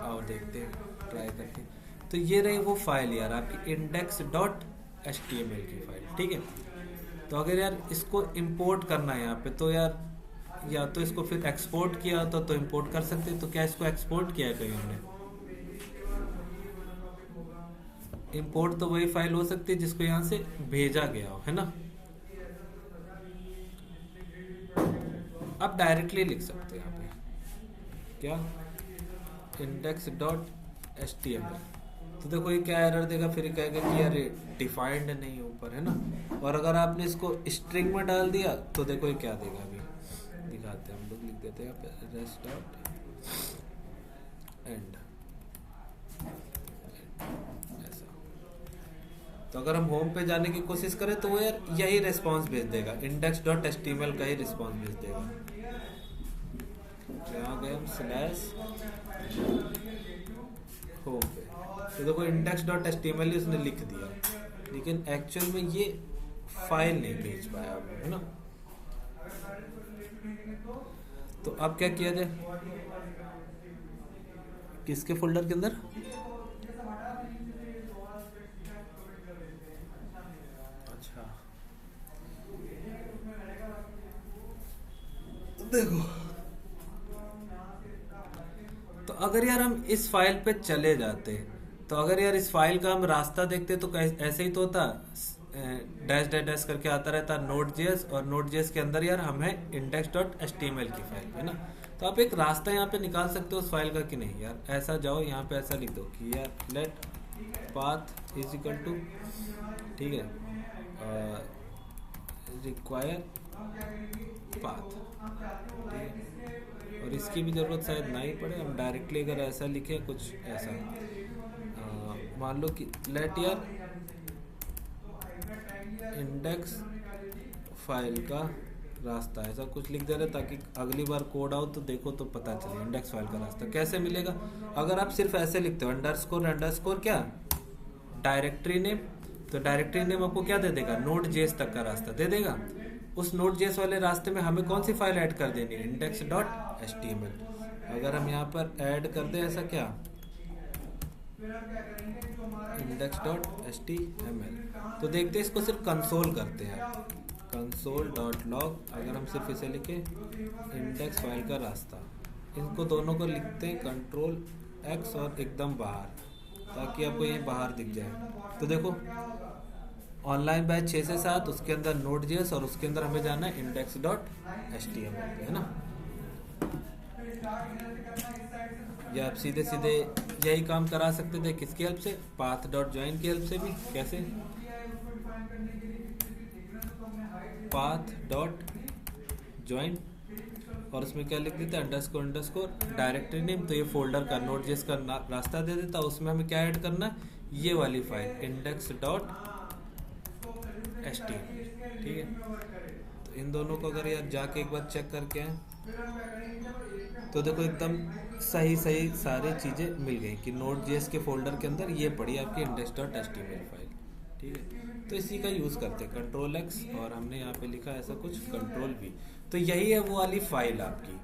आओ देखते हैं, ट्राई करते हैं। तो ये रही वो फाइल यार आपकी index.html की फाइल, ठीक है। तो अगर यार इसको इंपोर्ट करना है यहाँ पे, तो यार या तो इसको फिर एक्सपोर्ट किया होता तो इंपोर्ट कर सकते हैं। तो क्या इसको एक्सपोर्ट किया है कहीं हमने? इंपोर्ट तो वही फाइल हो सकती है जिसको यहाँ से भेजा गया हो, है ना। आप डायरेक्टली लिख सकते हैं यहाँ पे क्या, index.html। तो देखो ये क्या एरर देगा, फिर कहेगा कि यार डिफाइंड नहीं है ऊपर, है ना। और अगर आपने इसको स्ट्रिंग में डाल दिया तो देखो ये क्या देगा, अभी दिखाते हैं हम लोग, लिख देते हैं रेस्ट डॉट एंड ऐसा। तो अगर हम होम पे जाने की कोशिश करें तो वो यार यही रिस्पॉन्स भेज देगा, index.html का ही रिस्पॉन्स भेज देगा। यहाँ गए हम स्लैश होम पे, तो देखो index.html ही उसने लिख दिया, लेकिन एक्चुअल में ये फाइल नहीं भेज पाया, है ना। तो अब क्या किया जाए, किसके फोल्डर के अंदर, अच्छा देखो, तो अगर यार हम इस फाइल पे चले जाते, तो अगर यार इस फाइल का हम रास्ता देखते तो ऐसे ही तो होता, डैश डैश डैश करके आता रहता Node.js, और Node.js के अंदर यार हमें index.html की फाइल, है ना। तो आप एक रास्ता यहाँ पे निकाल सकते हो उस फाइल का कि नहीं यार, ऐसा जाओ यहाँ पे ऐसा लिख दो कि यार let path is equal to, ठीक है, रिक्वायर पाथ, ठीक है। और इसकी भी ज़रूरत शायद ना ही पड़े, हम डायरेक्टली अगर ऐसा लिखे कुछ ऐसा, मान लो कि लेट यार इंडेक्स फाइल का रास्ता, ऐसा कुछ लिख दे रहे ताकि अगली बार कोड आओ तो देखो तो पता चले इंडेक्स फाइल का रास्ता कैसे मिलेगा। अगर आप सिर्फ ऐसे लिखते हो अंडरस्कोर अंडरस्कोर क्या डायरेक्टरी नेम, तो डायरेक्टरी नेम आपको क्या दे देगा, Node.js तक का रास्ता दे देगा। उस Node.js वाले रास्ते में हमें कौन सी फाइल ऐड कर देनी है, index.html। अगर हम यहाँ पर ऐड कर दें ऐसा क्या, index.html, तो देखते हैं इसको सिर्फ कंसोल करते हैं, console.log। अगर हम सिर्फ इसे लिखे इंडेक्स फाइल का रास्ता, इनको दोनों को लिखते हैं कंट्रोल X और एकदम बाहर, ताकि आपको ये बाहर दिख जाए। तो देखो ऑनलाइन बैच 6 से 7, उसके अंदर Node.js और उसके अंदर हमें जाना है index.html, है ना। या आप सीधे सीधे यही काम करा सकते थे, किसकी हेल्प से, path.join की हेल्प से भी। कैसे, path.join, और उसमें क्या लिख देते, अंडरस्कोर अंडरस्कोर डायरेक्टरी नेम, तो ये फोल्डर का Node.js का रास्ता दे देता, उसमें हमें क्या ऐड करना है, ये वाली फाइल index.html, ठीक है। तो इन दोनों को अगर यार जाके एक बार चेक करके आए तो देखो एकदम सही सही सारी चीज़ें मिल गई कि Node.js के फोल्डर के अंदर ये पड़ी आपकी index.html फाइल, ठीक है। तो इसी का यूज़ करते हैं कंट्रोल X, और हमने यहाँ पे लिखा ऐसा कुछ कंट्रोल V, तो यही है वो वाली फाइल आपकी।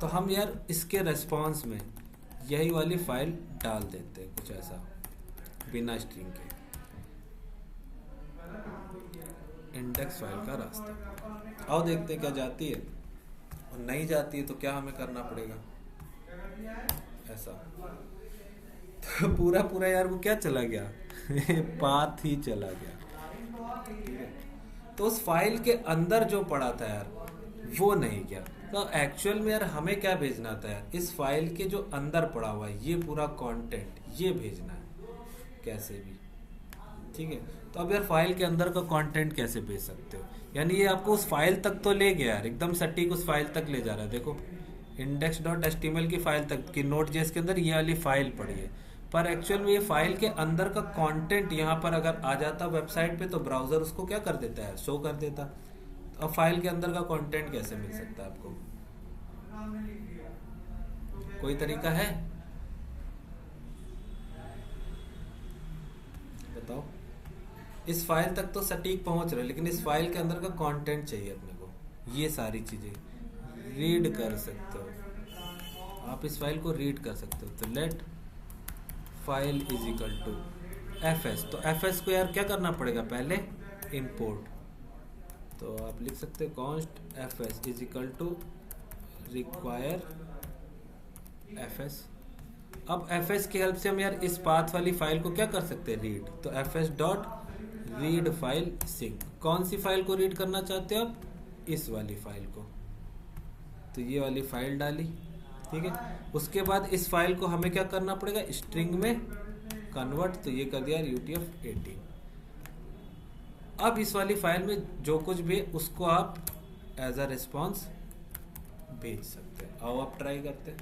तो हम यार इसके रेस्पॉन्स में यही वाली फाइल डाल देते हैं कुछ ऐसा बिना स्ट्रिंग के, इंडेक्स फाइल का रास्ता। आओ देखते हैं क्या जाती है, और नहीं जाती है तो क्या हमें करना पड़ेगा, ऐसा। तो पूरा पूरा यार वो क्या चला गया पाथ ही चला गया, ठीक है। तो उस फाइल के अंदर जो पड़ा था यार वो नहीं गया। तो एक्चुअल में यार हमें क्या भेजना था यार, इस फाइल के जो अंदर पड़ा हुआ है ये पूरा कंटेंट ये भेजना है कैसे भी, ठीक है। तो अब यार फाइल के अंदर का कंटेंट कैसे भेज सकते हो, यानी ये आपको उस फाइल तक तो ले गया यार, एकदम सटीक उस फाइल तक ले जा रहा है। देखो index.html की फाइल तक कि Node.js के अंदर ये वाली फाइल पड़ी है, पर एक्चुअल में ये फाइल के अंदर का कंटेंट यहाँ पर अगर आ जाता वेबसाइट पे तो ब्राउजर उसको क्या कर देता है, शो कर देता। अब फाइल के अंदर का कंटेंट कैसे मिल सकता है आपको, कोई तरीका है बताओ। इस फाइल तक तो सटीक पहुंच रहे, लेकिन इस फाइल के अंदर का कंटेंट चाहिए अपने को, ये सारी चीजें रीड कर सकते हो आप, इस फाइल को रीड कर सकते हो। तो let file is equal to fs, तो fs को यार क्या करना पड़ेगा, पहले इंपोर्ट, तो आप लिख सकते हो const fs is equal to require fs। अब fs की हेल्प से हम यार इस पाथ वाली फाइल को क्या कर सकते हैं, रीड, तो fs dot read file sync, कौन सी फाइल को रीड करना चाहते हो आप, इस वाली फाइल को, तो ये वाली फाइल डाली, ठीक है। उसके बाद इस फाइल को हमें क्या करना पड़ेगा, स्ट्रिंग में कन्वर्ट, तो ये कर दिया UTF-18। अब इस वाली फाइल में जो कुछ भी उसको आप एज अ रिस्पॉन्स भेज सकते हैं। आओ आप ट्राई करते हैं।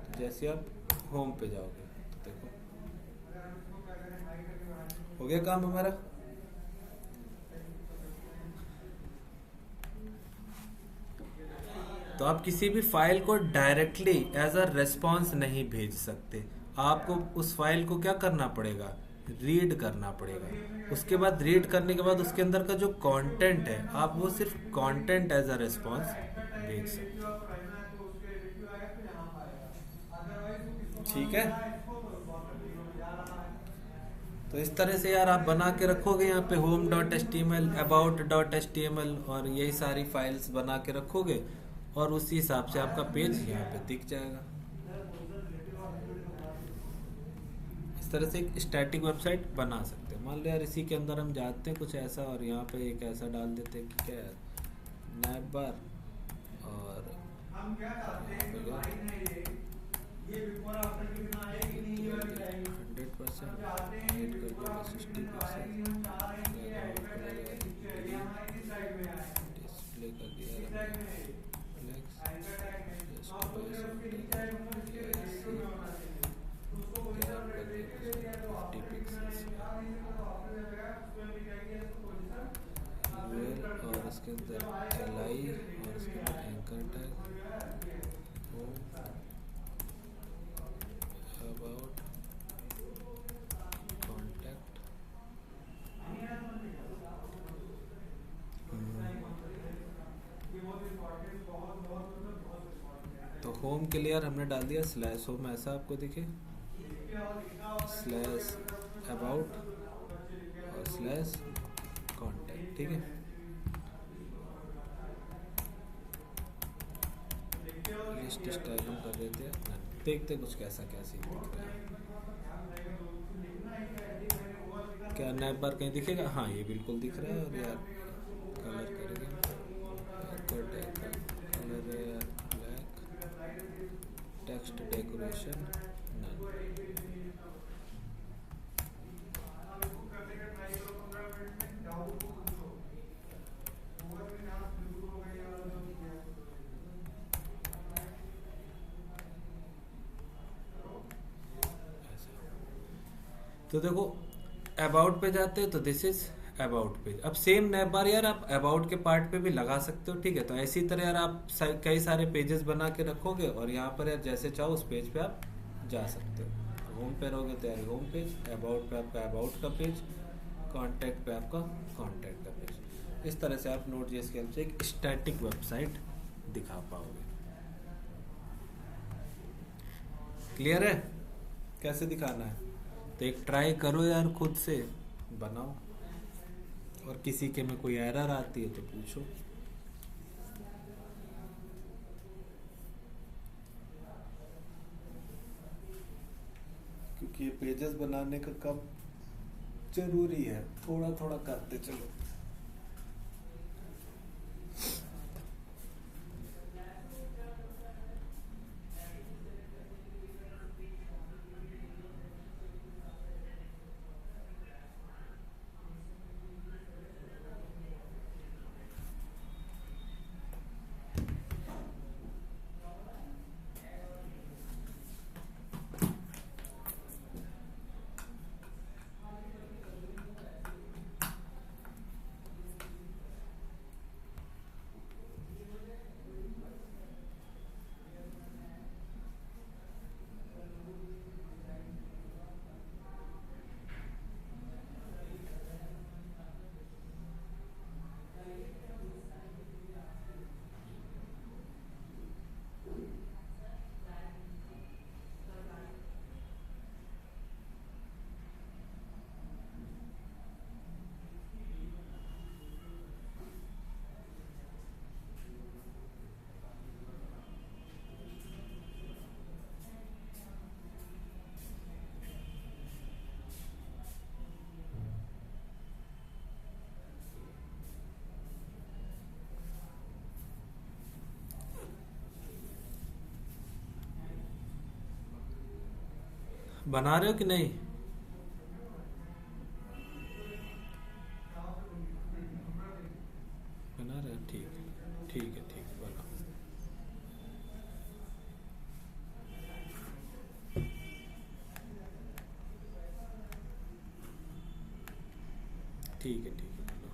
तो जैसे आप होम पे जाओगे तो देखो हो गया काम हमारा। तो आप किसी भी फाइल को डायरेक्टली एज अ रेस्पॉन्स नहीं भेज सकते, आपको उस फाइल को क्या करना पड़ेगा, रीड करना पड़ेगा। उसके बाद रीड करने के बाद उसके अंदर का जो कंटेंट है आप वो सिर्फ कंटेंट एज अ रेस्पॉन्स भेज सकते हो। ठीक है, तो इस तरह से यार आप बना के रखोगे यहाँ पे home.html, about.html और यही सारी फाइल्स बना के रखोगे और उसी हिसाब से आपका पेज यहाँ पे दिख जाएगा। इस तरह से एक स्टैटिक वेबसाइट बना सकते हैं। मान लो यार इसी के अंदर हम जाते हैं कुछ ऐसा और यहाँ पे एक ऐसा डाल देते हैं कि क्या है, नैप बार और हम क्या चाहते हैं कि ये बिफोर आफ्टर कितना है कि नहीं ये वाली टाइम 100% एड कर दो 60%, डिस्प्ले कर दिया और इसके अंदर LI और इसके अंदर एंकर टैग अबाउट कॉन्टैक्ट। तो होम के लिए यार हमने डाल दिया स्लैश होम, ऐसा आपको दिखे, स्लैश अबाउट और स्लैश कॉन्टैक्ट। ठीक है, लिस्ट स्टाइल हम कर देते हैं, देखते कुछ कैसा क्या सीन दिख रहा है। क्या नैप बार कहीं दिखेगा? हाँ ये बिल्कुल दिख रहा है। और यार कलर करेंगे, कलर है यार ब्लैक, टेक्स्ट डेकोरेशन तो देखो अबाउट पे जाते हैं तो दिस इज अबाउट पेज। अब सेम नैप बार यार आप अबाउट के पार्ट पे भी लगा सकते हो। ठीक है, तो इसी तरह यार आप कई सारे पेजेस बना के रखोगे और यहाँ पर यार जैसे चाहो उस पेज पे आप जा सकते हो। होम पे रहोगे तो यार होम पेज, अबाउट पे आपका अबाउट का पेज, कॉन्टैक्ट पे आपका कॉन्टैक्ट का पेज। इस तरह से आप Node.js के हेल्प से एक स्टैटिक वेबसाइट दिखा पाओगे। क्लियर है कैसे दिखाना है? तो एक ट्राई करो यार, खुद से बनाओ और किसी के में कोई एरर आती है तो पूछो। क्योंकि ये पेजेस बनाने का काम जरूरी है, थोड़ा थोड़ा करते चलो। बना रहे हो कि नहीं? बना रहे हो, ठीक है ठीक है ठीक है, बना। ठीक है ठीक है, बना।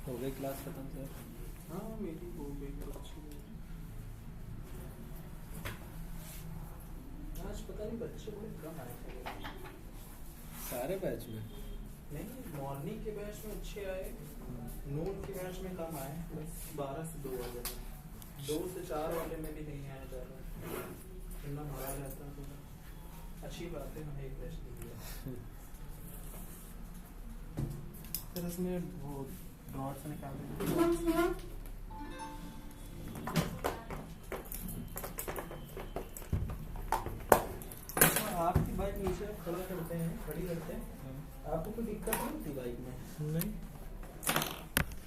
हो गई क्लास खत्म सर? हाँ मेरी हो गई तो अच्छी हुई। आज पता नहीं बच्चे बड़े कम आए थे। सारे बैच में? नहीं, मॉर्निंग के बैच में अच्छे आए, नून के बैच में कम आए, बस 12 से 2 वाले में। 2 से 4 वाले में भी नहीं आया जा रहा, इतना भरा रहता है पूरा। अच्छी बात है, हमें एक बैच नहीं दिया। फिर उसमें वो ड्रॉर से निकाल देंगे। आपकी बाइक नीचे खड़ा करते हैं, खड़ी करते हैं, आपको कोई दिक्कत नहीं होती बाइक में? नहीं।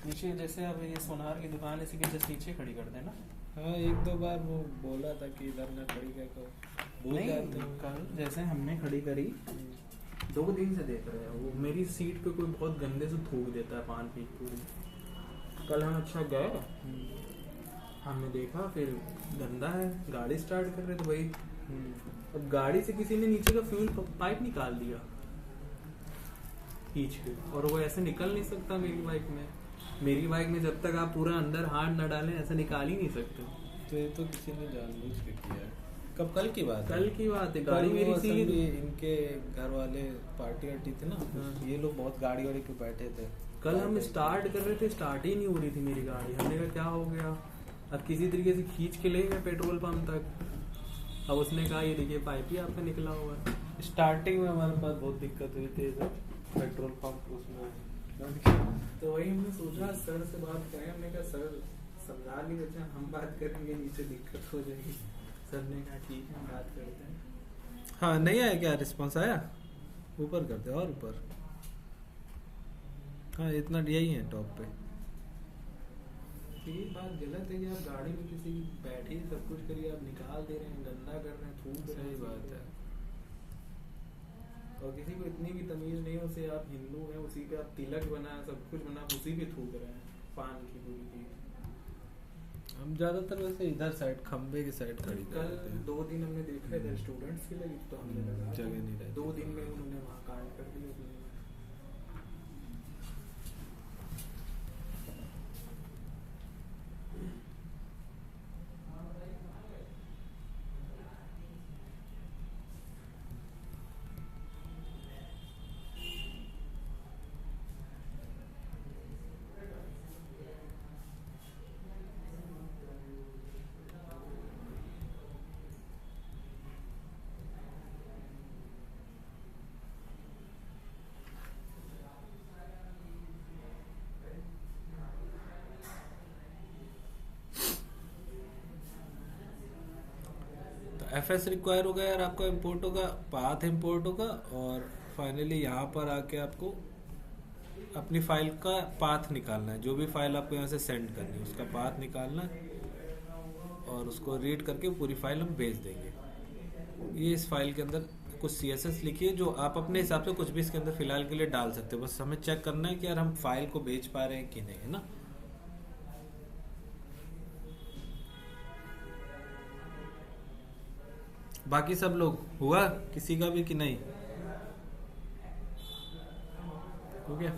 नीचे जैसे अब ये सोनार की दुकान इसी के जस्ट नीचे खड़ी करते हैं ना? हाँ, एक दो बार वो बोला था कि इधर ना खड़ी कर को भूल जाते हैं। कल जैसे हमने खड़ी करी, 2 दिन से देख रहे हैं, वो मेरी सीट पे कोई बहुत गंदे से थूक देता है पान पी पूरी। कल हम अच्छा गए, हमने देखा फिर गंदा है, गाड़ी स्टार्ट कर रहे थे भाई, अब गाड़ी से किसी ने नीचे का फ्यूल पाइप निकाल दिया खींच के, और वो ऐसे निकल नहीं सकता मेरी बाइक में जब तक आप पूरा अंदर हाथ न डालें ऐसे निकाल ही नहीं सकते। तो ये तो किसी ने जानबूझ के किया है। कब? कल की बात है? कल की बात है, गाड़ी मेरी सी, इनके घर वाले पार्टी वार्टी थी ना, ये लोग बहुत गाड़ी वाड़ी पे बैठे थे। कल हम स्टार्ट कर रहे थे, स्टार्ट ही नहीं हो रही थी मेरी गाड़ी। हमने कहा क्या हो गया, अब किसी तरीके से खींच के ले गए पेट्रोल पंप तक। अब उसने कहा ये देखिए पाइप ही आपका निकला हुआ है। स्टार्टिंग में हमारे पास बहुत दिक्कत हुई थी पेट्रोल पंप उसमें, तो वही हमने सोचा सर से बात करें, हमने कहा सर समझा नहीं बच्चा, हम बात करेंगे, नीचे दिक्कत हो जाएगी। सर ने कहा ठीक है हम बात करते हैं। हाँ, नहीं आया क्या? रिस्पॉन्स आया? ऊपर करते और ऊपर। हाँ, इतना यही है टॉप पे। ये बात गलत है कि आप गाड़ी में किसी बैठी सब कुछ करिए, आप निकाल दे रहे हैं, गंदा कर रहे हैं, थूक रहे हैं। सही बात है। और किसी को इतनी भी तमीज नहीं है, उसे आप हिंदू हैं, उसी पे आप तिलक बना सब कुछ बना, उसी पे थूक रहे हैं पान की पूरी चीज। हम ज्यादातर वैसे इधर साइड खंबे की साइड खड़ी कर कल देते हैं। 2 दिन हमने देखा इधर स्टूडेंट्स के लिए, तो हमने लगा जगह नहीं रहती। 2 दिन में उन्होंने वहाँ कांड कर दिया उन्होंने। एफएस रिक्वायर होगा यार, आपका इंपोर्ट होगा, पाथ इंपोर्ट होगा, और फाइनली यहाँ पर आके आपको अपनी फाइल का पाथ निकालना है। जो भी फाइल आपको यहाँ से सेंड करनी है उसका पाथ निकालना है, और उसको रीड करके पूरी फाइल हम भेज देंगे। ये इस फाइल के अंदर कुछ CSS लिखिए, जो आप अपने हिसाब से कुछ भी इसके अंदर फिलहाल के लिए डाल सकते हो। बस हमें चेक करना है कि यार हम फाइल को भेज पा रहे हैं कि नहीं, है ना। बाकी सब लोग हुआ, किसी का भी कि नहीं हो गया?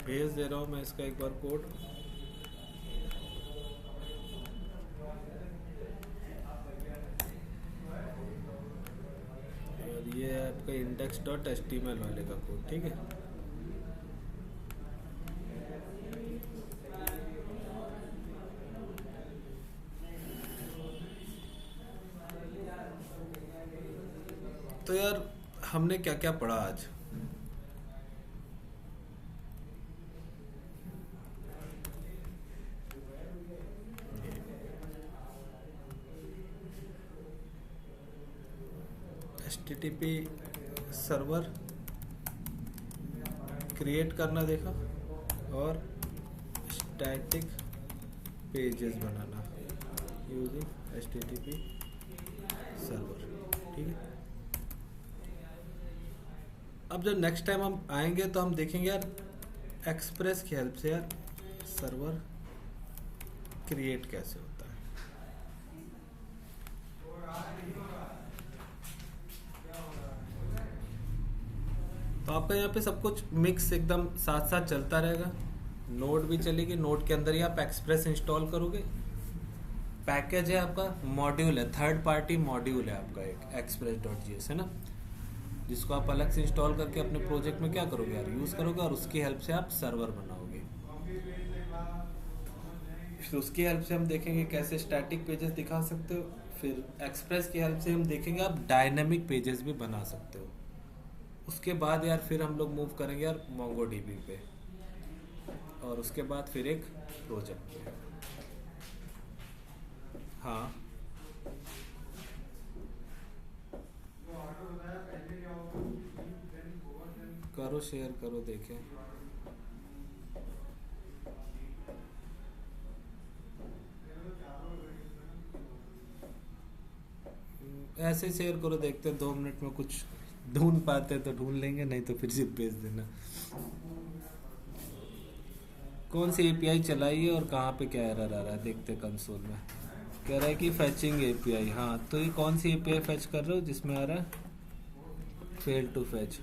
भेज दे रहा हूं मैं इसका एक बार कोड। और ये है आपका index.html वाले का कोड, ठीक है। तो यार हमने क्या क्या पढ़ा आज? HTTP सर्वर क्रिएट करना देखा, और स्टैटिक पेजेस बनाना यूजिंग HTTP सर्वर, ठीक है। अब जब नेक्स्ट टाइम हम आएंगे तो हम देखेंगे यार एक्सप्रेस की हेल्प से यार सर्वर क्रिएट कैसे होता है। तो आपका यहाँ पे सब कुछ मिक्स एकदम साथ साथ चलता रहेगा। नोड भी चलेगी, नोड के अंदर ही आप एक्सप्रेस इंस्टॉल करोगे। पैकेज है आपका, मॉड्यूल है, थर्ड पार्टी मॉड्यूल है आपका एक express.js, है ना, जिसको आप अलग से इंस्टॉल करके अपने प्रोजेक्ट में क्या करोगे यार, यूज करोगे, और उसकी हेल्प से आप सर्वर बनाओगे। फिर उसकी हेल्प से हम देखेंगे कैसे स्टैटिक पेजेस दिखा सकते हो। फिर एक्सप्रेस की हेल्प से हम देखेंगे आप डायनेमिक पेजेस भी बना सकते हो। उसके बाद यार फिर हम लोग मूव करेंगे यार MongoDB पे, और उसके बाद फिर एक प्रोजेक्ट पे। हाँ, करो शेयर करो, देखें। ऐसे शेयर करो, देखते हैं 2 मिनट में कुछ ढूंढ पाते तो ढूंढ लेंगे, नहीं तो फिर सिर्फ भेज देना। कौन सी API चलाई है और कहाँ पे क्या एरर आ रहा है, देखते कंसोल में। कह रहा है कि फैचिंग API। हाँ, तो ये कौन सी API फैच कर रहे हो जिसमें आ रहा है फेल टू फैच।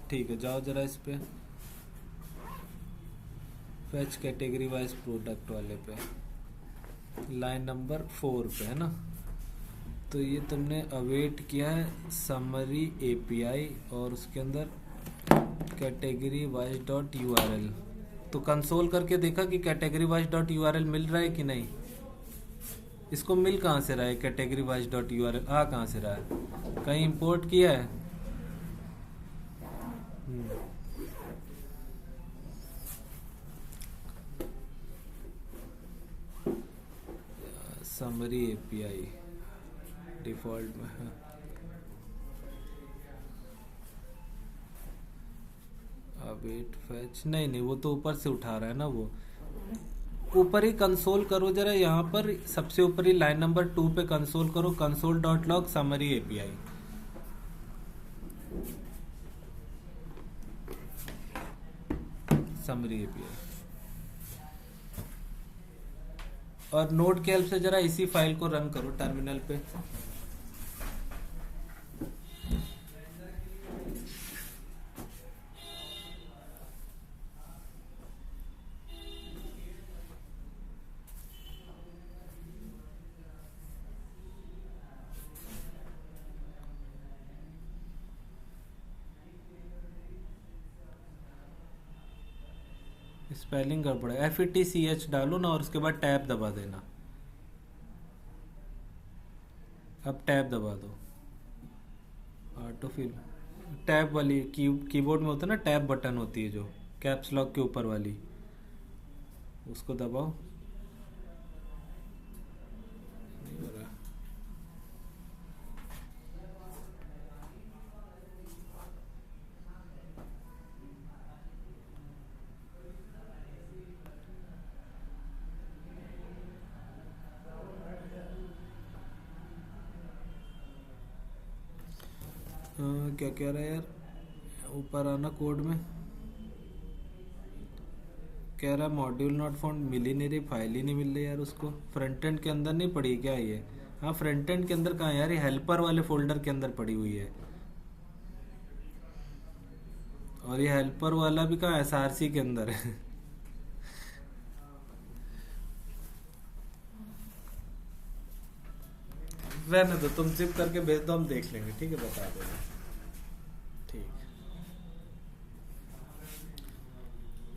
ठीक है, जाओ जरा इस पे फैच कैटेगरी वाइज प्रोडक्ट वाले पे, लाइन नंबर 4 पे, है ना। तो ये तुमने अवेट किया है समरी API, और उसके अंदर कैटेगरी वाइज डॉट URL। तो कंसोल करके देखा कि कैटेगरी वाइज डॉट URL मिल रहा है कि नहीं। इसको मिल कहाँ से रहा है कैटेगरी वाइज डॉट URL, आ कहाँ से रहा है, कहीं इंपोर्ट किया है। समरी API डिफॉल्ट में है। अवेट फैच नहीं, वो तो ऊपर से उठा रहा है ना। वो ऊपर ही कंसोल करो जरा, यहाँ पर सबसे ऊपर ही लाइन नंबर 2 पे कंसोल करो, console dot log summary API। Summary API. और नोड की हेल्प से जरा इसी फाइल को रन करो टर्मिनल पे। स्पेलिंग गड़बड़ है, FETCH डालो ना और उसके बाद टैब दबा देना। अब टैब दबा दो, ऑटो फिल। टैब वाली कीबोर्ड में होता है ना, टैब बटन होती है जो कैप्स लॉक के ऊपर वाली, उसको दबाओ। नहीं हो रहा। क्या कह रहा है यार, ऊपर आना कोड में। कह रहा मॉड्यूल नॉट फाउंड, मिल ही नहीं रही, फाइल ही नहीं मिल रही यार उसको। फ्रंट एंड के अंदर नहीं पड़ी क्या ये? हाँ फ्रंट एंड के अंदर कहाँ है यार, ये हेल्पर वाले फोल्डर के अंदर पड़ी हुई है। और ये हेल्पर वाला भी कहाँ है, SRC के अंदर है। रहने दो, तुम जिप करके भेज दो, हम देख लेंगे, ठीक है, बता देना। ठीक,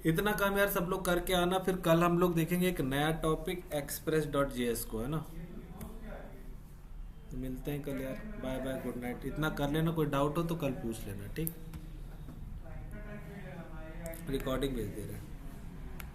इतना काम यार सब लोग करके आना, फिर कल हम लोग देखेंगे एक नया टॉपिक express.js को, है ना। तो मिलते हैं कल यार, बाय बाय, गुड नाइट। इतना कर लेना, कोई डाउट हो तो कल पूछ लेना, ठीक। रिकॉर्डिंग भेज दे रहे हैं।